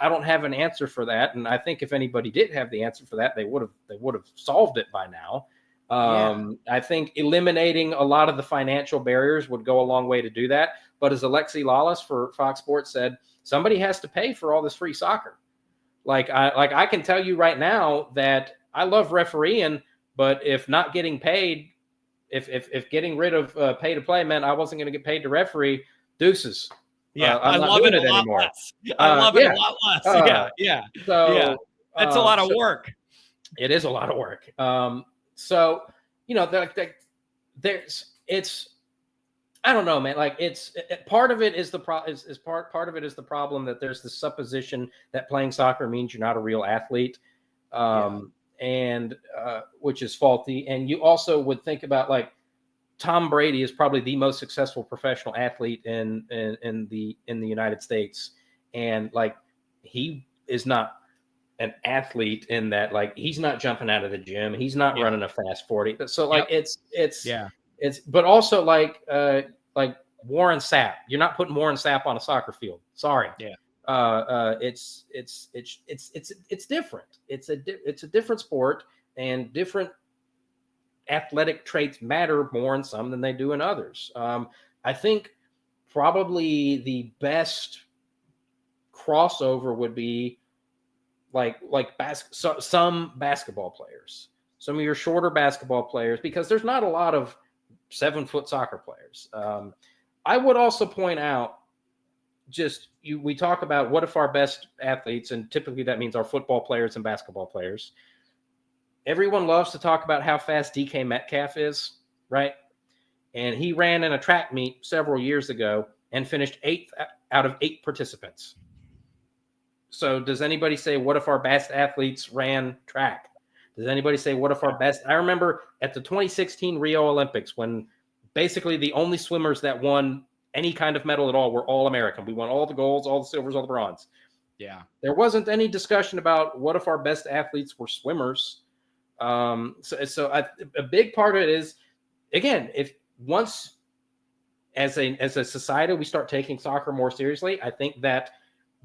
don't have an answer for that. And I think if anybody did have the answer for that, they would have solved it by now. I think eliminating a lot of the financial barriers would go a long way to do that. But as Alexi Lawless for Fox Sports said, somebody has to pay for all this free soccer. Like I can tell you right now that I love refereeing, but if not getting paid, if getting rid of pay to play meant I wasn't going to get paid to referee, deuces. I love it a lot less. I love it a lot less. So that's a lot of work. It is a lot of work. I don't know, man. Like part of it is part of it is the problem that there's the supposition that playing soccer means you're not a real athlete, and which is faulty. And you also would think about like Tom Brady is probably the most successful professional athlete in the United States, and like he is not an athlete in that like he's not jumping out of the gym, he's not running a fast 40. So like it's but also like Warren Sapp. You're not putting Warren Sapp on a soccer field. Sorry. It's different. It's a different sport, and different athletic traits matter more in some than they do in others. I think probably the best crossover would be some basketball players, some of your shorter basketball players, because there's not a lot of 7-foot soccer players. I would also point out, we talk about what if our best athletes, and typically that means our football players and basketball players. Everyone loves to talk about how fast DK Metcalf is, right? And he ran in a track meet several years ago and finished 8th out of 8 participants. So does anybody say, what if our best athletes ran track? Does anybody say, what if our best? I remember at the 2016 Rio Olympics, when basically the only swimmers that won any kind of medal at all were all American. We won all the golds, all the silvers, all the bronze. Yeah. There wasn't any discussion about what if our best athletes were swimmers. So a big part of it is, again, if once as a society we start taking soccer more seriously, I think that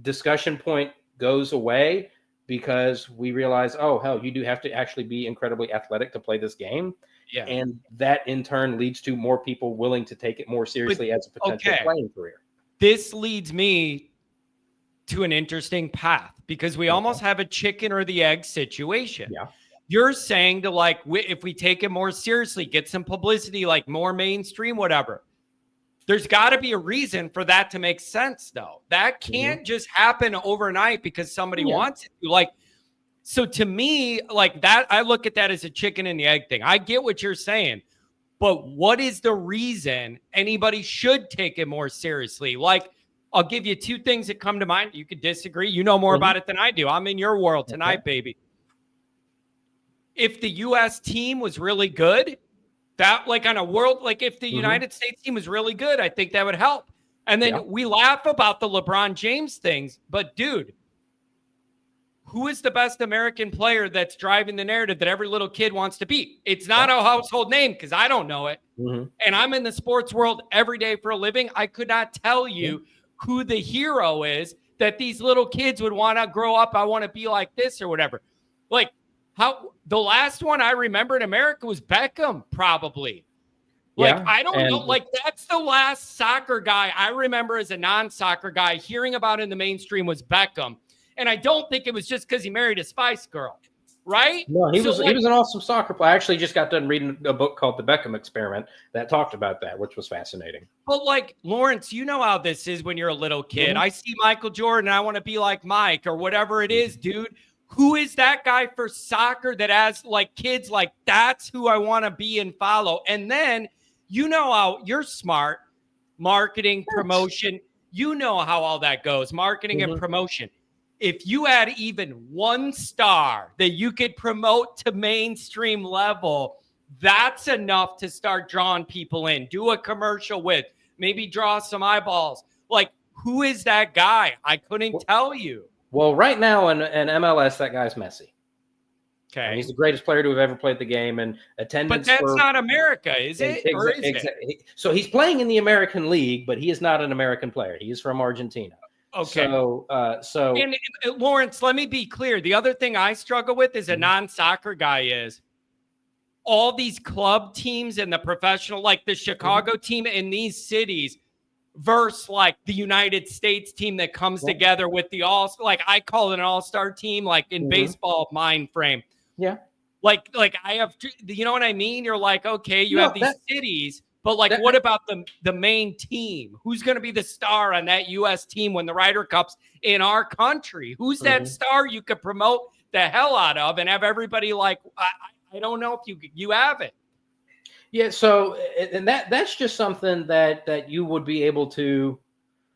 discussion point goes away, because we realize, oh, hell, you do have to actually be incredibly athletic to play this game. Yeah. And that in turn leads to more people willing to take it more seriously as a potential playing career. This leads me to an interesting path, because we almost have a chicken or the egg situation. Yeah. You're saying to if we take it more seriously, get some publicity, like more mainstream, whatever. There's got to be a reason for that to make sense, though. That can't just happen overnight because somebody wants it to. So to me, that, I look at that as a chicken and the egg thing. I get what you're saying, but what is the reason anybody should take it more seriously? I'll give you 2 things that come to mind. You could disagree. You know more about it than I do. I'm in your world tonight, baby. If the U.S. team was really good, that on a world, if the United States team was really good, I think that would help. And then we laugh about the LeBron James things, but dude, who is the best American player that's driving the narrative that every little kid wants to be? It's not a household name, because I don't know it. And I'm in the sports world every day for a living. I could not tell you who the hero is that these little kids would want to grow up. I want to be like this or whatever. How the last one I remember in America was Beckham, probably. I don't know. That's the last soccer guy I remember as a non-soccer guy hearing about in the mainstream was Beckham. And I don't think it was just because he married a Spice Girl, right? No, he was an awesome soccer player. I actually just got done reading a book called The Beckham Experiment that talked about that, which was fascinating. But Lawrence, you know how this is when you're a little kid. I see Michael Jordan, and I want to be like Mike or whatever it is, dude. Who is that guy for soccer that has kids that's who I want to be and follow? And then you know how you're smart, marketing, promotion. You know how all that goes, marketing and promotion. If you had even one star that you could promote to mainstream level, that's enough to start drawing people in. Do a commercial with, maybe draw some eyeballs. Who is that guy? I couldn't tell you. Well, right now in MLS, that guy's Messi. Okay. And he's the greatest player to have ever played the game, and attendance. But that's not America, is it? Or is it? So he's playing in the American League, but he is not an American player. He is from Argentina. Okay. And Lawrence, let me be clear. The other thing I struggle with as a non-soccer guy is all these club teams and the professional, the Chicago team in these cities, versus the United States team that comes together with the I call it an all-star team, in baseball mind frame. Yeah. I have, you know what I mean? You're okay, you have these cities, but what about the main team? Who's going to be the star on that U.S. team when the Ryder Cup's in our country? Who's that star you could promote the hell out of and have everybody I don't know if you have it. Yeah, so and that's just something that you would be able to,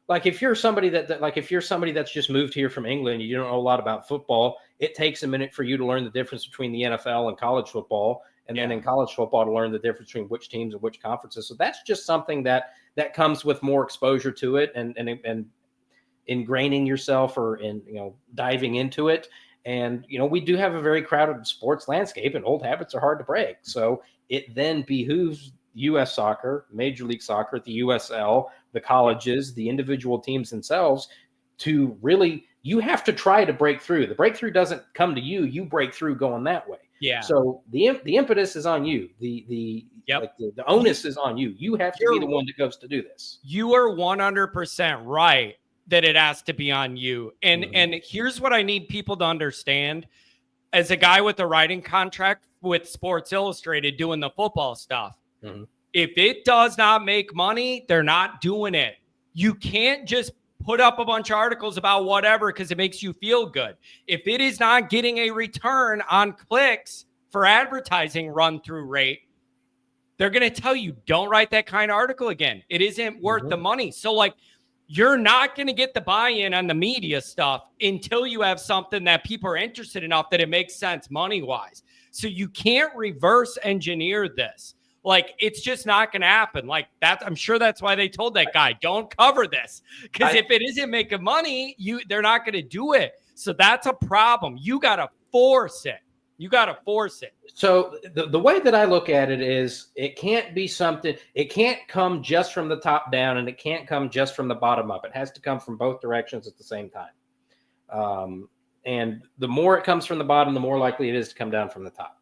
if you're somebody if you're somebody that's just moved here from England, you don't know a lot about football. It takes a minute for you to learn the difference between the NFL and college football, and then in college football to learn the difference between which teams and which conferences. So that's just something that comes with more exposure to it and ingraining yourself or diving into it. And we do have a very crowded sports landscape, and old habits are hard to break. So it then behooves U.S. soccer, Major League Soccer, the USL, the colleges, the individual teams themselves to really, you have to try to break through. The breakthrough doesn't come to you. You break through going that way. Yeah. So the impetus is on you. The onus is on you. You have to be the one that goes to do this. You are 100% right. that it has to be on you. And here's what I need people to understand. As a guy with a writing contract with Sports Illustrated doing the football stuff, if it does not make money, they're not doing it. You can't just put up a bunch of articles about whatever because it makes you feel good. If it is not getting a return on clicks for advertising run through rate, they're going to tell you, don't write that kind of article again. It isn't worth the money. So like, you're not going to get the buy-in on the media stuff until you have something that people are interested enough that it makes sense money-wise. So you can't reverse engineer this. Like, it's just not going to happen. Like that, I'm sure that's why they told that guy, don't cover this. Because if it isn't making money, they're not going to do it. So that's a problem. You got to force it. You got to force it. So the way that I look at it is it can't be something, it can't come just from the top down and it can't come just from the bottom up. It has to come from both directions at the same time. And the more it comes from the bottom, the more likely it is to come down from the top.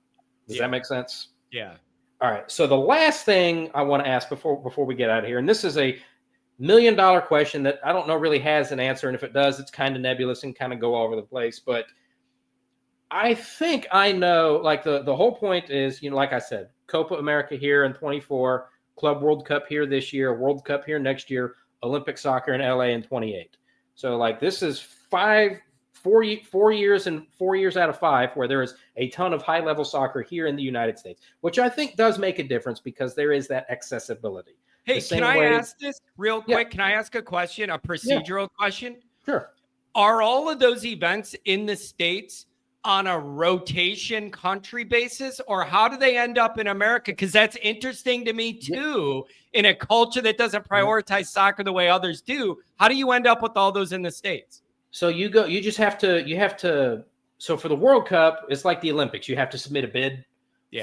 Does that make sense? Yeah. All right. So the last thing I want to ask before we get out of here, and this is $1 million question that I don't know really has an answer. And if it does, it's kind of nebulous and kind of go all over the place. But I think I know, like the whole point is, like I said, Copa America here in 24, Club World Cup here this year, World Cup here next year, Olympic soccer in LA in 28. So like this is 4 years and 4 years out of 5 where there is a ton of high level soccer here in the United States, which I think does make a difference because there is that accessibility. Hey, can I ask this real quick? Can I ask a question, a procedural question? Sure. Are all of those events in the States on a rotation country basis, or how do they end up in America? Because that's interesting to me too. In a culture that doesn't prioritize soccer the way others do, how do you end up with all those in the States? So you have to, so for the World Cup, it's like the Olympics. You have to submit a bid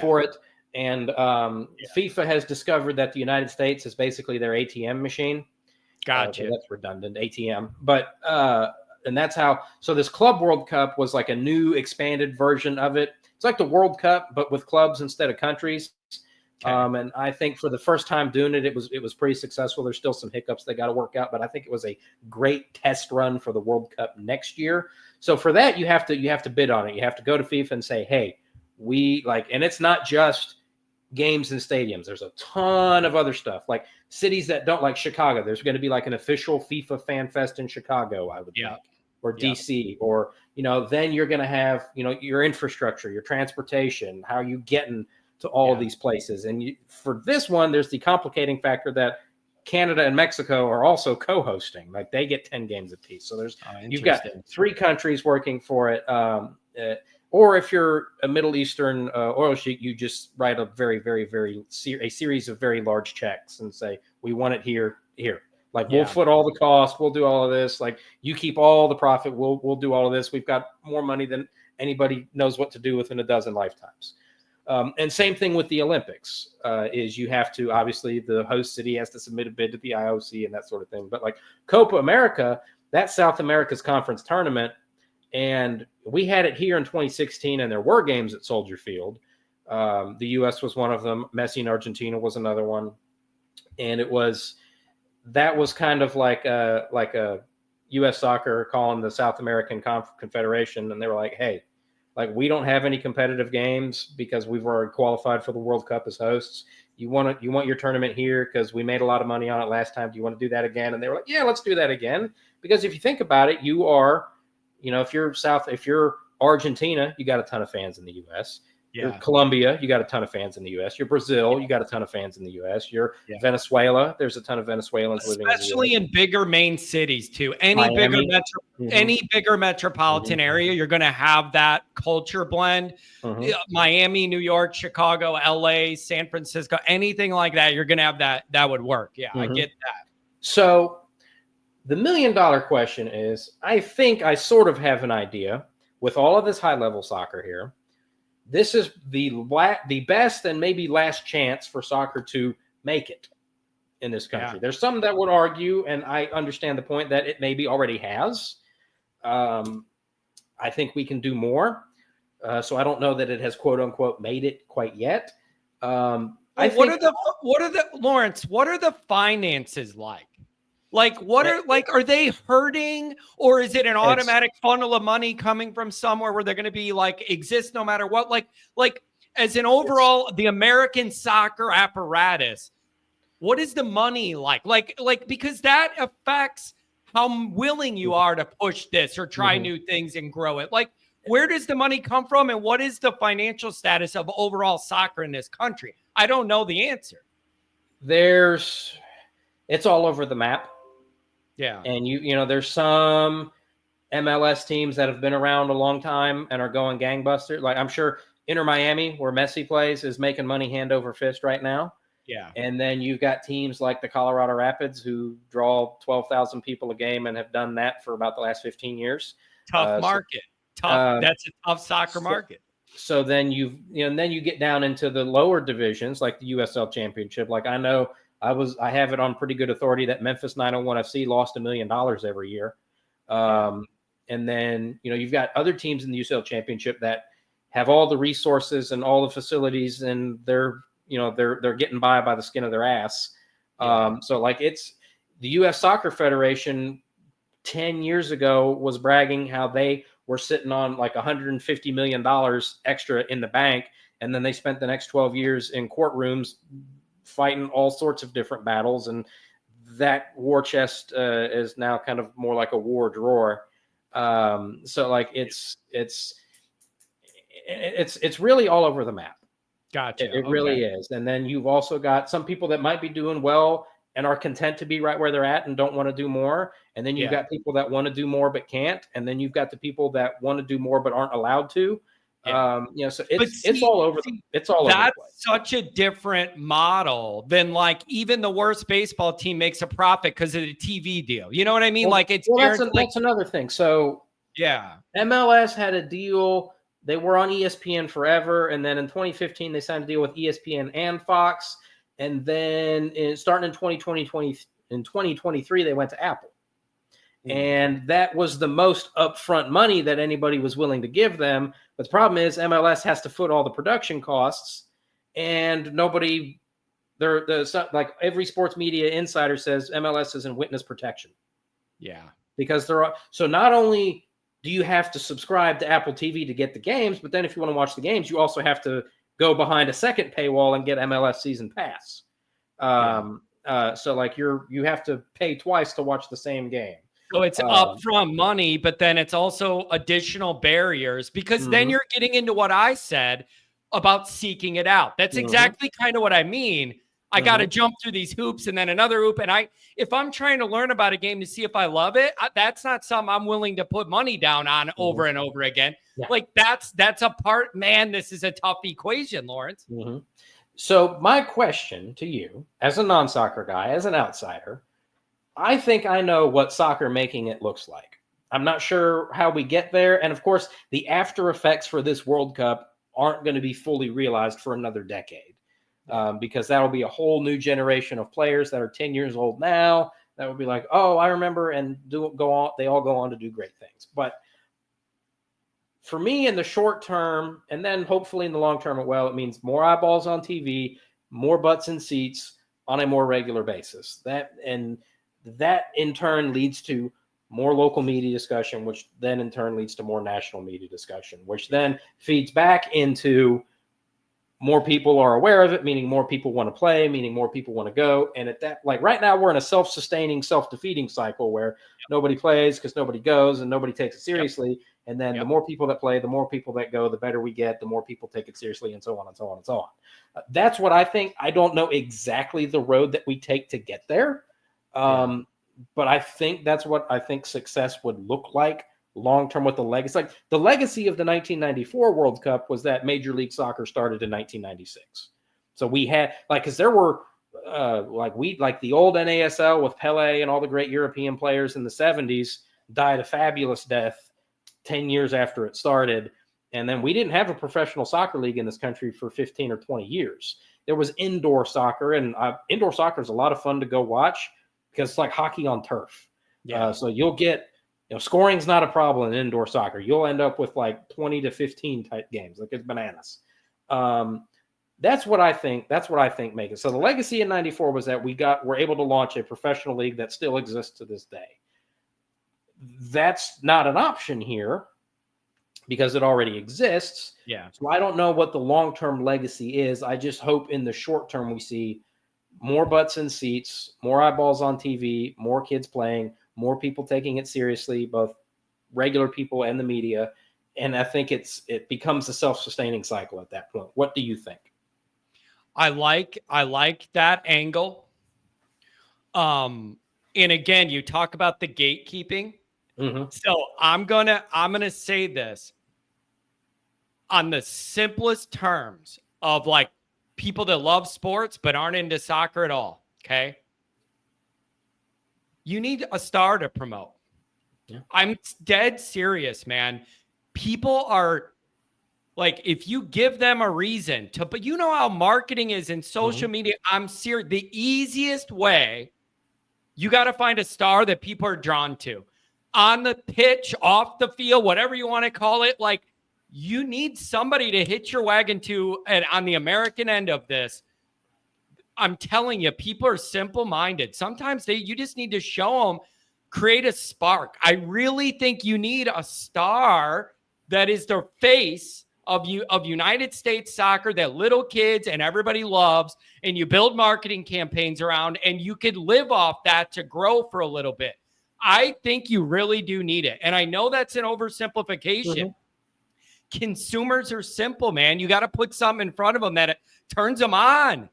for it. And FIFA has discovered that the United States is basically their ATM machine. Gotcha. That's redundant, ATM. But, and that's how, so this Club World Cup was like a new expanded version of it. It's like the World Cup, but with clubs instead of countries. Okay. And I think for the first time doing it, it was pretty successful. There's still some hiccups they got to work out, but I think it was a great test run for the World Cup next year. So for that, you have to bid on it. You have to go to FIFA and say, hey, and it's not just games and stadiums. There's a ton of other stuff, like cities that don't, like Chicago. There's going to be like an official FIFA fan fest in Chicago, I would think, or DC, or, then you're going to have, your infrastructure, your transportation, how are you getting to all of these places. And for this one, there's the complicating factor that Canada and Mexico are also co-hosting. Like they get 10 games apiece. So you've got 3 countries working for it. Or if you're a Middle Eastern oil sheik, you just write a very, very, very a series of very large checks and say, we want it here. Like we'll foot all the costs. We'll do all of this. Like you keep all the profit. We'll do all of this. We've got more money than anybody knows what to do within a dozen lifetimes. And same thing with the Olympics is you have to, obviously the host city has to submit a bid to the IOC and that sort of thing. But like Copa America, that's South America's conference tournament. And we had it here in 2016 and there were games at Soldier Field. The U.S. was one of them. Messi and Argentina was another one. And that was kind of like a U.S. soccer calling the South American Confederation. And they were like, hey, like we don't have any competitive games because we've already qualified for the World Cup as hosts. You want your tournament here because we made a lot of money on it last time. Do you want to do that again? And they were like, yeah, let's do that again. Because if you think about it, you are, if you're Argentina, you got a ton of fans in the U.S. You're Colombia, you got a ton of fans in the U.S. You're Brazil, you got a ton of fans in the U.S. You're Venezuela, there's a ton of Venezuelans living in the U.S. Especially in bigger main cities too. Any bigger metropolitan area, you're going to have that culture blend. Miami, New York, Chicago, L.A., San Francisco, anything like that, you're going to have that. That would work. Yeah, I get that. So the $1 million question is, I think I sort of have an idea with all of this high-level soccer here. This is the best and maybe last chance for soccer to make it in this country. There's some that would argue, and I understand the point, that it maybe already has. I think we can do more. So I don't know that it has, quote unquote, made it quite yet. Lawrence, what are the finances like? Like, are they hurting, or is it an automatic funnel of money coming from somewhere where they're going to be like exist no matter what? Like as an overall, the American soccer apparatus, what is the money like? Like because that affects how willing you are to push this or try new things and grow it. Like, where does the money come from, and what is the financial status of overall soccer in this country? I don't know the answer. It's all over the map. Yeah. And there's some MLS teams that have been around a long time and are going gangbusters. Like I'm sure Inter Miami, where Messi plays, is making money hand over fist right now. Yeah. And then you've got teams like the Colorado Rapids who draw 12,000 people a game and have done that for about the last 15 years. Tough market. That's a tough soccer market. So then then you get down into the lower divisions like the USL Championship. Like I know I have it on pretty good authority that Memphis 901 FC lost $1 million every year. And then, you've got other teams in the USL Championship that have all the resources and all the facilities, and they're getting by the skin of their ass. So like it's the U.S. Soccer Federation 10 years ago was bragging how they were sitting on like $150 million extra in the bank. And then they spent the next 12 years in courtrooms fighting all sorts of different battles. And that war chest is now kind of more like a war drawer. So like it's really all over the map. Gotcha. It really is. And then you've also got some people that might be doing well and are content to be right where they're at and don't want to do more. And then you've got people that want to do more but can't. And then you've got the people that want to do more but aren't allowed to. So it's all over. It's all over the place. That's such a different model than like even the worst baseball team makes a profit because of the TV deal. You know what I mean? That's another thing. So yeah, MLS had a deal. They were on ESPN forever, and then in 2015 they signed a deal with ESPN and Fox, and then starting in 2023 they went to Apple, and that was the most upfront money that anybody was willing to give them. But the problem is MLS has to foot all the production costs, and nobody, like every sports media insider says MLS is in witness protection. Yeah, because so not only do you have to subscribe to Apple TV to get the games, but then if you want to watch the games, you also have to go behind a second paywall and get MLS season pass. So like you have to pay twice to watch the same game. So it's upfront money, but then it's also additional barriers because then you're getting into what I said about seeking it out. That's exactly kind of what I mean. I got to jump through these hoops and then another hoop. And if I'm trying to learn about a game to see if I love it, that's not something I'm willing to put money down on over and over again. Yeah. Like that's a part, man, this is a tough equation, Lawrence. So my question to you as a non-soccer guy, as an outsider, I think I know what soccer making it looks like. I'm not sure how we get there. And of course, the after effects for this World Cup aren't going to be fully realized for another decade. Because that'll be a whole new generation of players that are 10 years old now that will be like, oh, I remember, and they all go on to do great things. But for me in the short term, and then hopefully in the long term, it means more eyeballs on TV, more butts in seats on a more regular basis. That in turn leads to more local media discussion, which then in turn leads to more national media discussion, which then feeds back into more people are aware of it, meaning more people want to play, meaning more people want to go. And at that, like right now, we're in a self-sustaining, self-defeating cycle where nobody plays because nobody goes and nobody takes it seriously. And then the more people that play, the more people that go, the better we get, the more people take it seriously, and so on and so on and so on. That's what I think. I don't know exactly the road that we take to get there. But I think that's what I think success would look like long-term with the legacy. Like the legacy of the 1994 World Cup was that Major League Soccer started in 1996. So we had because there were like the old NASL with Pele and all the great European players in the 70s died a fabulous death 10 years after it started. And then we didn't have a professional soccer league in this country for 15 or 20 years. There was indoor soccer, and indoor soccer is a lot of fun to go watch because it's like hockey on turf. So you'll get scoring's not a problem in indoor soccer. You'll end up with like 20 to 15 type games. Like it's bananas. That's what I think. That's what I think make it. So the legacy in '94 was that we're able to launch a professional league that still exists to this day. That's not an option here because it already exists. Yeah. So I don't know what the long-term legacy is. I just hope in the short term we see more butts in seats, more eyeballs on TV, more kids playing, more people taking it seriously, both regular people and the media. And I think it becomes a self-sustaining cycle at that point. What do you think? I like that angle. And again, you talk about the gatekeeping. Mm-hmm. So I'm gonna say this on the simplest terms of like people that love sports but aren't into soccer at all. Okay. You need a star to promote. Yeah. I'm dead serious, man. People are like, if you give them a reason to, but you know how marketing is in social media. I'm serious. The easiest way, you got to find a star that people are drawn to on the pitch, off the field, whatever you want to call it. Like, you need somebody to hitch your wagon to. And on the American end of this, I'm telling you, people are simple-minded. Sometimes you just need to show them, create a spark. I really think you need a star that is the face of United States soccer that little kids and everybody loves, and you build marketing campaigns around, and you could live off that to grow for a little bit. I think you really do need it. And I know that's an oversimplification. Consumers are simple, man. You got to put something in front of them that it turns them on.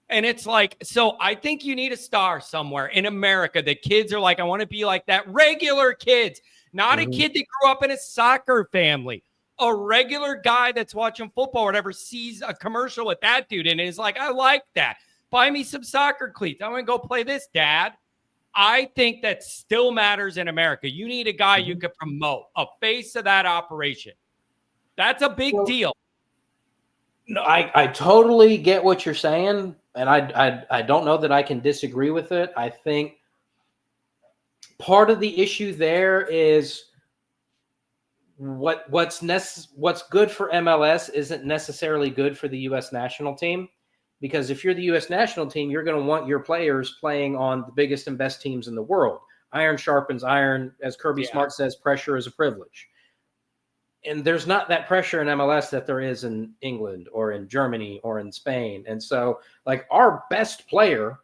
And it's like, so I think you need a star somewhere in America. The kids are like, I want to be like that. Regular kids, not a kid that grew up in a soccer family. A regular guy that's watching football or whatever sees a commercial with that dude and is like, I like that. Buy me some soccer cleats. I want to go play this, Dad. I think that still matters in America. You need a guy you could promote, a face of that operation. That's a big deal. No, I totally get what you're saying, and I don't know that I can disagree with it. I think part of the issue there is what's good for MLS isn't necessarily good for the U.S. national team, because if you're the U.S. national team, you're going to want your players playing on the biggest and best teams in the world. Iron sharpens iron, as Kirby Smart says. Pressure is a privilege. And there's not that pressure in MLS that there is in England or in Germany or in Spain. And so, like, our best player,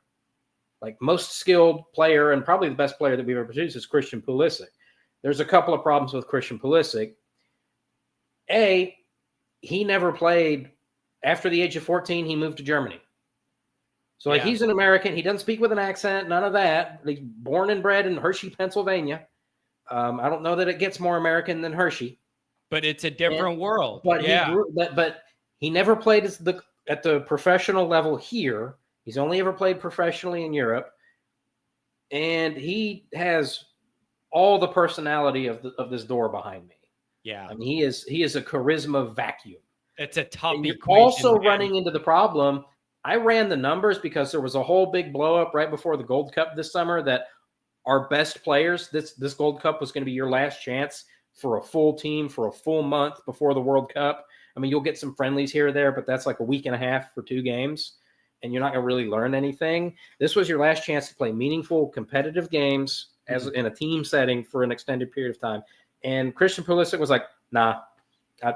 like most skilled player and probably the best player that we've ever produced is Christian Pulisic. There's a couple of problems with Christian Pulisic. A, he never played after the age of 14. He moved to Germany. So like he's an American. He doesn't speak with an accent, none of that. He's born and bred in Hershey, Pennsylvania. I don't know that it gets more American than Hershey. But it's a different world. But he never played at the professional level here. He's only ever played professionally in Europe, and he has all the personality of this door behind me. Yeah, I mean he is a charisma vacuum. It's a tough equation. Also running into the problem. I ran the numbers because there was a whole big blow up right before the Gold Cup this summer that our best players. This Gold Cup was going to be your last chance for a full team for a full month before the World Cup. I mean, you'll get some friendlies here or there, but that's like a week and a half for 2 games, and you're not going to really learn anything. This was your last chance to play meaningful, competitive games as in a team setting for an extended period of time. And Christian Pulisic was like, "Nah,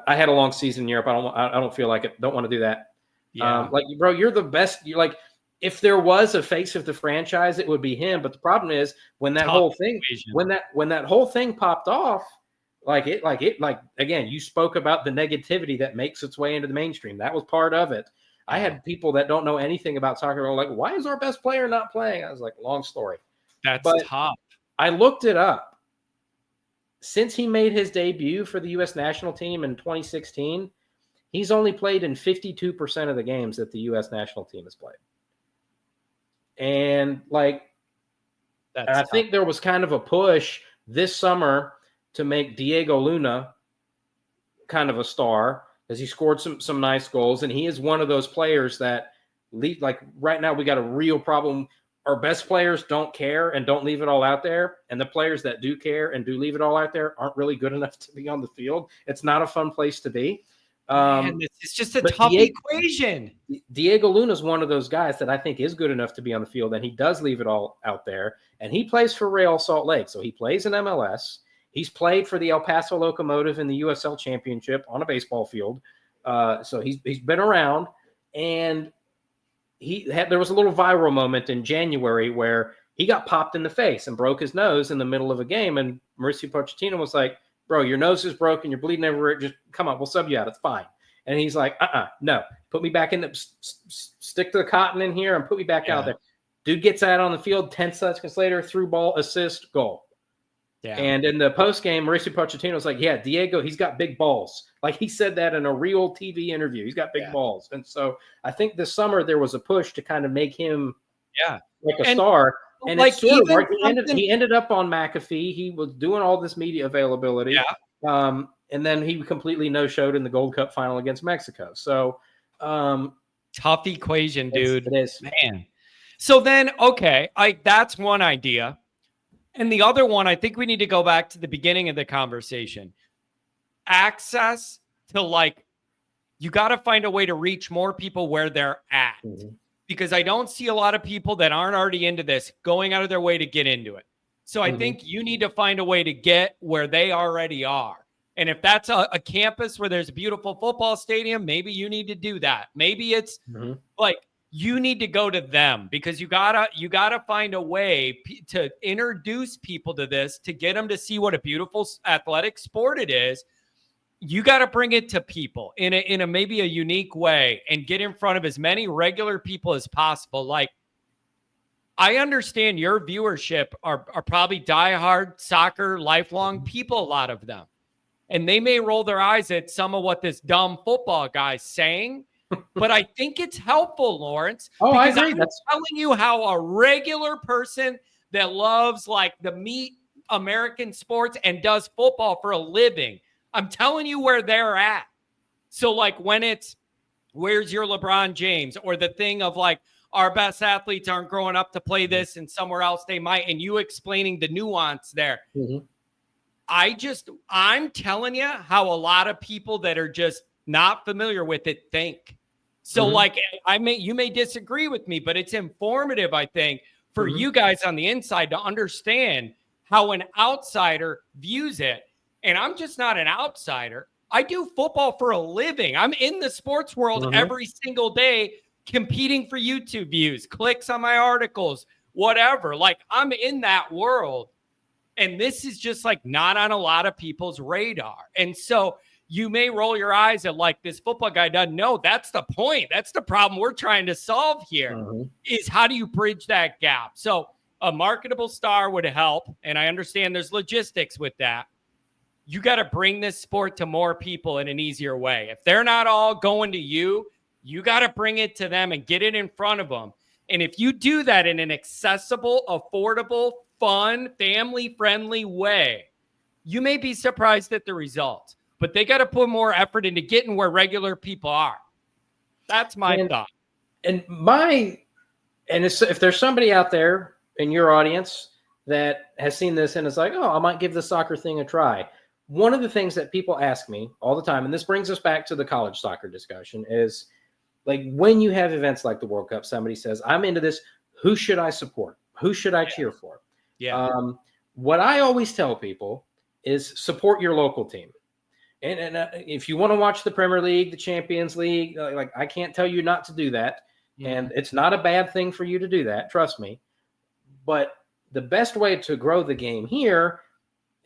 I had a long season in Europe. I don't feel like it. Don't want to do that." Yeah, like, bro, you're the best. You're like, if there was a face of the franchise, it would be him. But the problem is when that whole thing, when that whole thing popped off. Like again, you spoke about the negativity that makes its way into the mainstream. That was part of it. I had people that don't know anything about soccer were like, why is our best player not playing? I was like, long story. That's tough. I looked it up. Since he made his debut for the U.S. national team in 2016, he's only played in 52% of the games that the U.S. national team has played. And I think there was kind of a push this summer to make Diego Luna kind of a star because he scored some nice goals. And he is one of those players that right now we got a real problem. Our best players don't care and don't leave it all out there. And the players that do care and do leave it all out there aren't really good enough to be on the field. It's not a fun place to be. Man, this is just a But tough equation. Diego Luna is one of those guys that I think is good enough to be on the field, and he does leave it all out there. And he plays for Real Salt Lake, so he plays in MLS. He's played for the El Paso Locomotive in the USL Championship on a baseball field. So he's been around, and there was a little viral moment in January where he got popped in the face and broke his nose in the middle of a game, and Mauricio Pochettino was like, "Bro, your nose is broken. You're bleeding everywhere. Just come on, we'll sub you out. It's fine." And he's like, no, put me back in stick to the cotton in here and put me back out there. Dude gets out on the field, 10 seconds later, through ball, assist, goal. Yeah. And in the post game, Mauricio Pochettino was like, yeah, Diego, he's got big balls. Like he said that in a real TV interview. He's got big balls. And so I think this summer there was a push to kind of make him like a star. And like, it's sort of like he ended up on McAfee. He was doing all this media availability. Yeah. And then he completely no-showed in the Gold Cup final against Mexico. So tough equation, dude. It is. Man. So then, okay, that's one idea. And the other one, I think we need to go back to the beginning of the conversation. Access to, like, you got to find a way to reach more people where they're at. Mm-hmm. Because I don't see a lot of people that aren't already into this going out of their way to get into it. So I think you need to find a way to get where they already are. And if that's a campus where there's a beautiful football stadium, maybe you need to do that. Maybe it's like you need to go to them because you gotta find a way to introduce people to this, to get them to see what a beautiful athletic sport it is. You got to bring it to people in a maybe a unique way and get in front of as many regular people as possible. Like, I understand your viewership are probably diehard soccer, lifelong people, a lot of them. And they may roll their eyes at some of what this dumb football guy's saying, but I think it's helpful, Lawrence. Because I agree. I'm telling you how a regular person that loves like the meat American sports and does football for a living, I'm telling you where they're at. So like when it's, where's your LeBron James, or the thing of like, our best athletes aren't growing up to play this and somewhere else they might, and you explaining the nuance there. I'm telling you how a lot of people that are just not familiar with it think. So like you may disagree with me, but it's informative, I think, for you guys on the inside to understand how an outsider views it. And I'm just not an outsider. I do football for a living. I'm in the sports world every single day, competing for YouTube views, clicks on my articles, whatever. Like, I'm in that world. And this is just like not on a lot of people's radar. And so you may roll your eyes at like, this football guy doesn't know. That's the point. That's the problem we're trying to solve here, is how do you bridge that gap? So a marketable star would help. And I understand there's logistics with that. You got to bring this sport to more people in an easier way. If they're not all going to you, you got to bring it to them and get it in front of them. And if you do that in an accessible, affordable, fun, family-friendly way, you may be surprised at the results. But they got to put more effort into getting where regular people are. That's my thought. And if there's somebody out there in your audience that has seen this and is like, oh, I might give the soccer thing a try. One of the things that people ask me all the time, and this brings us back to the college soccer discussion, is like when you have events like the World Cup, somebody says, I'm into this. Who should I support? Who should I cheer for? What I always tell people is support your local team. And if you want to watch the Premier League, the Champions League, like I can't tell you not to do that. And it's not a bad thing for you to do that. Trust me. But the best way to grow the game here,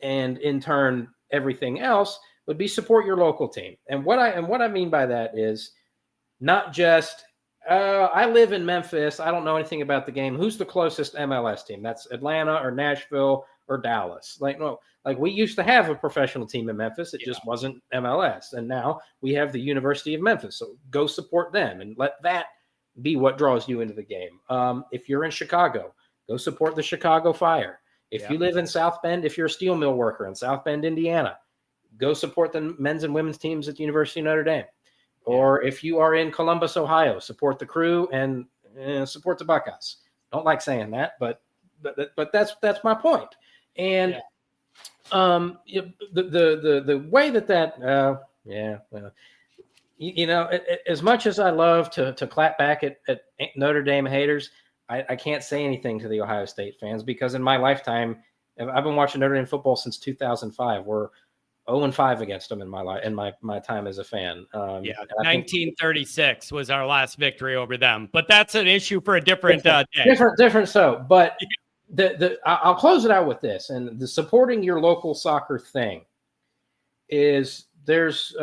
and in turn everything else, would be support your local team. And what I mean by that is not just I live in Memphis, I don't know anything about the game. Who's the closest MLS team? That's Atlanta or Nashville or Dallas. Like, no, like we used to have a professional team in Memphis. It just wasn't MLS. And now we have the University of Memphis. So go support them and let that be what draws you into the game. If you're in Chicago, go support the Chicago Fire. If you live in South Bend, if you're a steel mill worker in South Bend, Indiana, go support the men's and women's teams at the University of Notre Dame. Or if you are in Columbus, Ohio, support the Crew and support the Buckeyes. Don't like saying that, but that's my point. And the way that As much as I love to clap back at Notre Dame haters, I can't say anything to the Ohio State fans because in my lifetime, I've been watching Notre Dame football since 2005. We're 0-5 against them in my time as a fan. 1936 was our last victory over them, but that's an issue for a different day. Different. So, but I'll close it out with this, and the supporting your local soccer thing is there's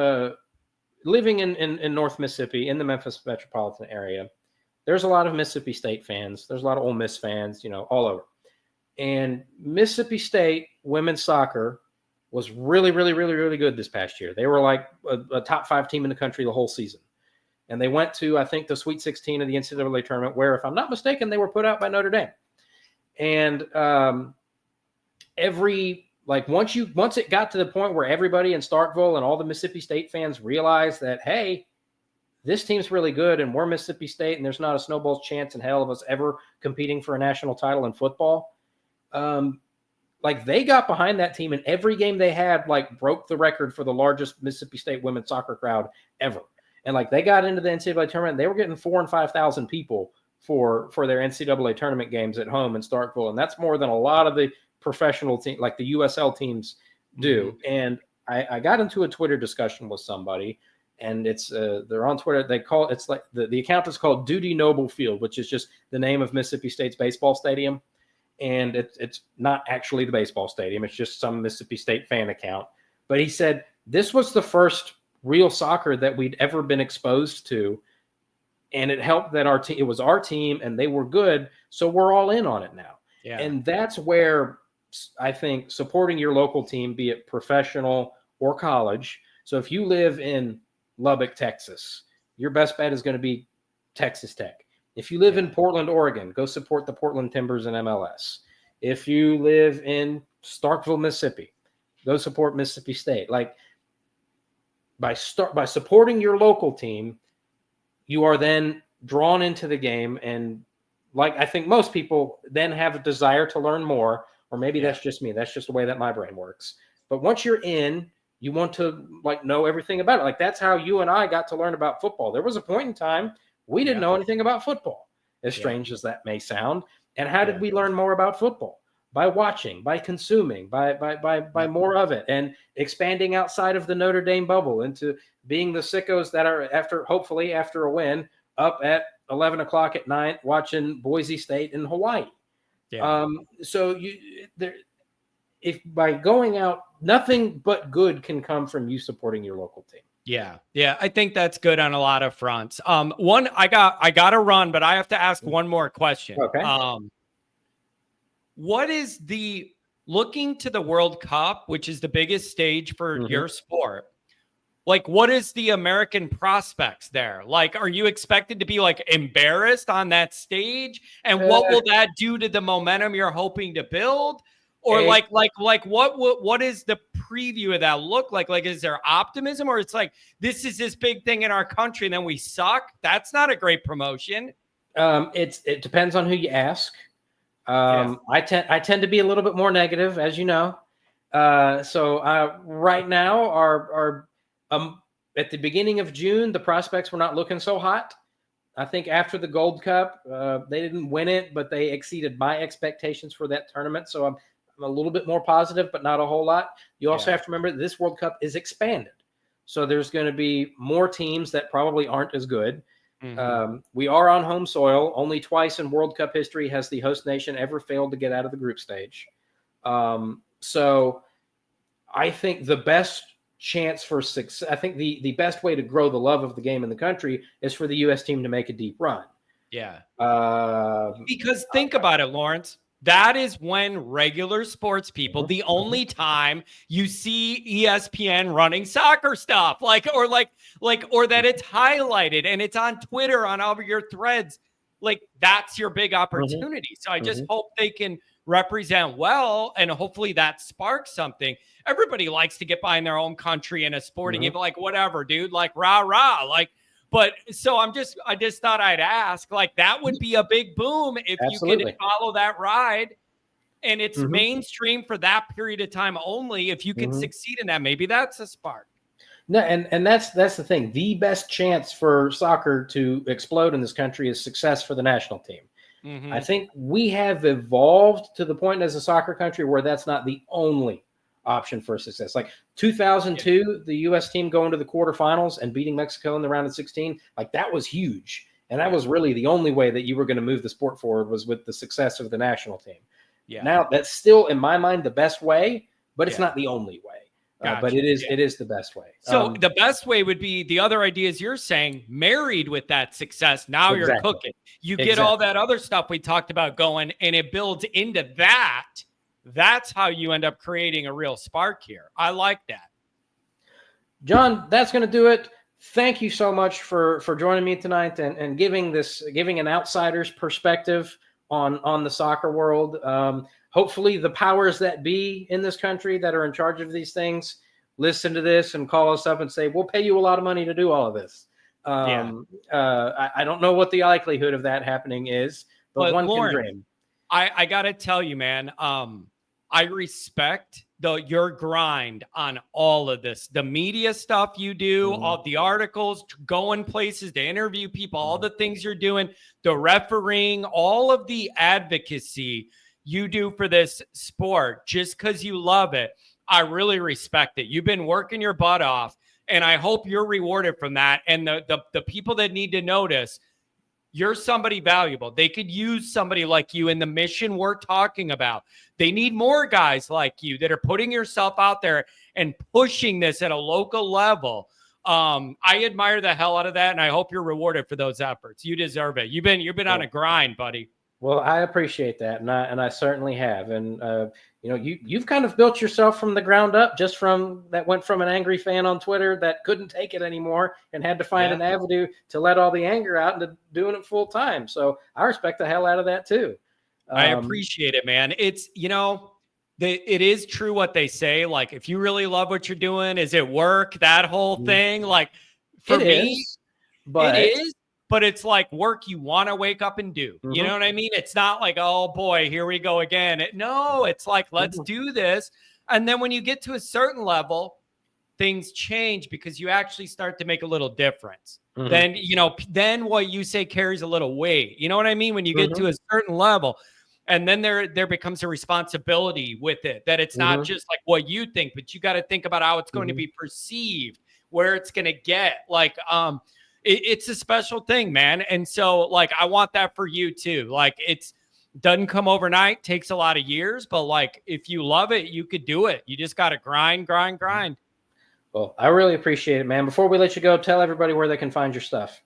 living in North Mississippi in the Memphis metropolitan area. There's a lot of Mississippi State fans. There's a lot of Ole Miss fans, all over. And Mississippi State women's soccer was really, really, really, really good this past year. They were like a top 5 team in the country the whole season. And they went to, I think, the Sweet 16 of the NCAA tournament where, if I'm not mistaken, they were put out by Notre Dame. And once it got to the point where everybody in Starkville and all the Mississippi State fans realized that, hey, this team's really good and we're Mississippi State and there's not a snowball's chance in hell of us ever competing for a national title in football. They got behind that team and every game they had broke the record for the largest Mississippi State women's soccer crowd ever. And they got into the NCAA tournament. They were getting 4,000 and 5,000 people for their NCAA tournament games at home in Starkville. And that's more than a lot of the professional team, like the USL teams do. Mm-hmm. And I got into a Twitter discussion with somebody, and it's they're on Twitter. They call it's like the account is called Duty Noble Field, which is just the name of Mississippi State's baseball stadium. And it's not actually the baseball stadium. It's just some Mississippi State fan account. But he said this was the first real soccer that we'd ever been exposed to. And it helped that it was our team and they were good. So we're all in on it now. Yeah. And that's where I think supporting your local team, be it professional or college. So if you live in Lubbock, Texas, your best bet is going to be Texas Tech. If you live in Portland, Oregon, go support the Portland Timbers in MLS. If you live in Starkville, Mississippi, go support Mississippi State. By supporting your local team, you are then drawn into the game. And I think most people then have a desire to learn more, or maybe that's just me. That's just the way that my brain works. But once you're in, you want to know everything about it. That's how you and I got to learn about football. There was a point in time we didn't know anything about football, as strange as that may sound. And how did we learn more about football? By watching, by consuming, by more of it, and expanding outside of the Notre Dame bubble into being the sickos that are hopefully after a win up at 11 o'clock at night watching Boise State in Hawaii. Yeah. If by going out, nothing but good can come from you supporting your local team. Yeah. I think that's good on a lot of fronts. I got to run, but I have to ask one more question. Okay. What is looking to the World Cup, which is the biggest stage for your sport? What is the American prospects there? Are you expected to be embarrassed on that stage? And what will that do to the momentum you're hoping to build? Or what is the preview of that look like? Is there optimism, or it's this is this big thing in our country and then we suck? That's not a great promotion. It depends on who you ask. I tend to be a little bit more negative, as you know. So right now, our at the beginning of June, the prospects were not looking so hot. I think after the Gold Cup, they didn't win it, but they exceeded my expectations for that tournament. So I'm a little bit more positive, but not a whole lot. You also have to remember that this World Cup is expanded. So there's going to be more teams that probably aren't as good. Mm-hmm. We are on home soil. Only twice in World Cup history has the host nation ever failed to get out of the group stage. So I think the best chance for success, I think the best way to grow the love of the game in the country is for the U.S. team to make a deep run. Yeah. Because think about it, Lawrence. That is when regular sports people, the only time you see ESPN running soccer stuff, or that it's highlighted and it's on Twitter on all of your threads. That's your big opportunity. So I just hope they can represent well, and hopefully that sparks something. Everybody likes to get behind their own country in a sporting event, whatever, dude, rah, rah, But so I just thought I'd ask, that would be a big boom if you can follow that ride, and it's mainstream for that period of time only. If you can succeed in that, maybe that's a spark. No, and that's the thing. The best chance for soccer to explode in this country is success for the national team. I think we have evolved to the point as a soccer country where that's not the only option for success. Like 2002, the U.S. team going to the quarterfinals and beating Mexico in the round of 16, like that was huge. And that was really the only way that you were going to move the sport forward was with the success of the national team. Yeah. Now, that's still, in my mind, the best way, but it's not the only way. Gotcha. But it is the best way. So the best way would be the other ideas you're saying, married with that success. Now you're cooking. You get all that other stuff we talked about going, and it builds into that. That's how you end up creating a real spark here. I like that. John, that's going to do it. Thank you so much for joining me tonight and giving an outsider's perspective on the soccer world. Hopefully the powers that be in this country that are in charge of these things listen to this and call us up and say, we'll pay you a lot of money to do all of this. I don't know what the likelihood of that happening is, but one Lauren, can dream. I got to tell you, man, I respect your grind on all of this, the media stuff you do, all the articles, going places to interview people, all the things you're doing, the refereeing, all of the advocacy you do for this sport just because you love it. I really respect it. You've been working your butt off, and I hope you're rewarded from that. And the people that need to notice, you're somebody valuable. They could use somebody like you in the mission we're talking about. They need more guys like you that are putting yourself out there and pushing this at a local level. I admire the hell out of that, and I hope you're rewarded for those efforts. You deserve it. You've been on a grind, buddy. Well, I appreciate that, and I certainly have. And you've kind of built yourself from the ground up, just from that went from an angry fan on Twitter that couldn't take it anymore and had to find an avenue to let all the anger out into doing it full time. So I respect the hell out of that too. I appreciate it, man. It's it is true what they say. Like, if you really love what you're doing, is it work? That whole thing, like for me, it is. But it's like work you want to wake up and do. You know what I mean? It's not like, oh boy, here we go again. It's like, let's do this. And then when you get to a certain level, things change because you actually start to make a little difference. Then what you say carries a little weight. You know what I mean? When you get to a certain level, and then there becomes a responsibility with it, that it's not just like what you think, but you got to think about how it's going to be perceived, where it's going to get. Like, it's a special thing, man. And so, like, I want that for you too. Like, it's doesn't come overnight, takes a lot of years, but like, if you love it, you could do it. You just got to grind. Well, I really appreciate it, man. Before we let you go, tell everybody where they can find your stuff.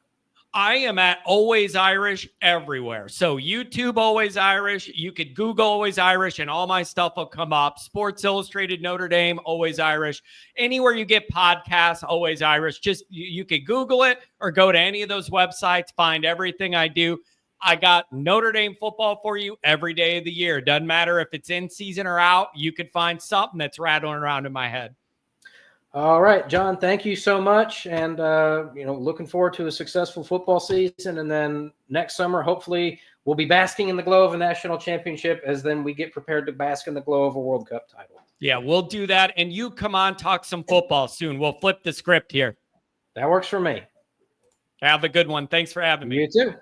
I am at Always Irish everywhere. So YouTube, Always Irish. You could Google Always Irish and all my stuff will come up. Sports Illustrated Notre Dame, Always Irish. Anywhere you get podcasts, Always Irish. Just you could Google it or go to any of those websites, find everything I do. I got Notre Dame football for you every day of the year. Doesn't matter if it's in season or out. You could find something that's rattling around in my head. All right, John, thank you so much. And, looking forward to a successful football season. And then next summer, hopefully we'll be basking in the glow of a national championship as then we get prepared to bask in the glow of a World Cup title. Yeah, we'll do that. And you come on, talk some football soon. We'll flip the script here. That works for me. Have a good one. Thanks for having me. You too.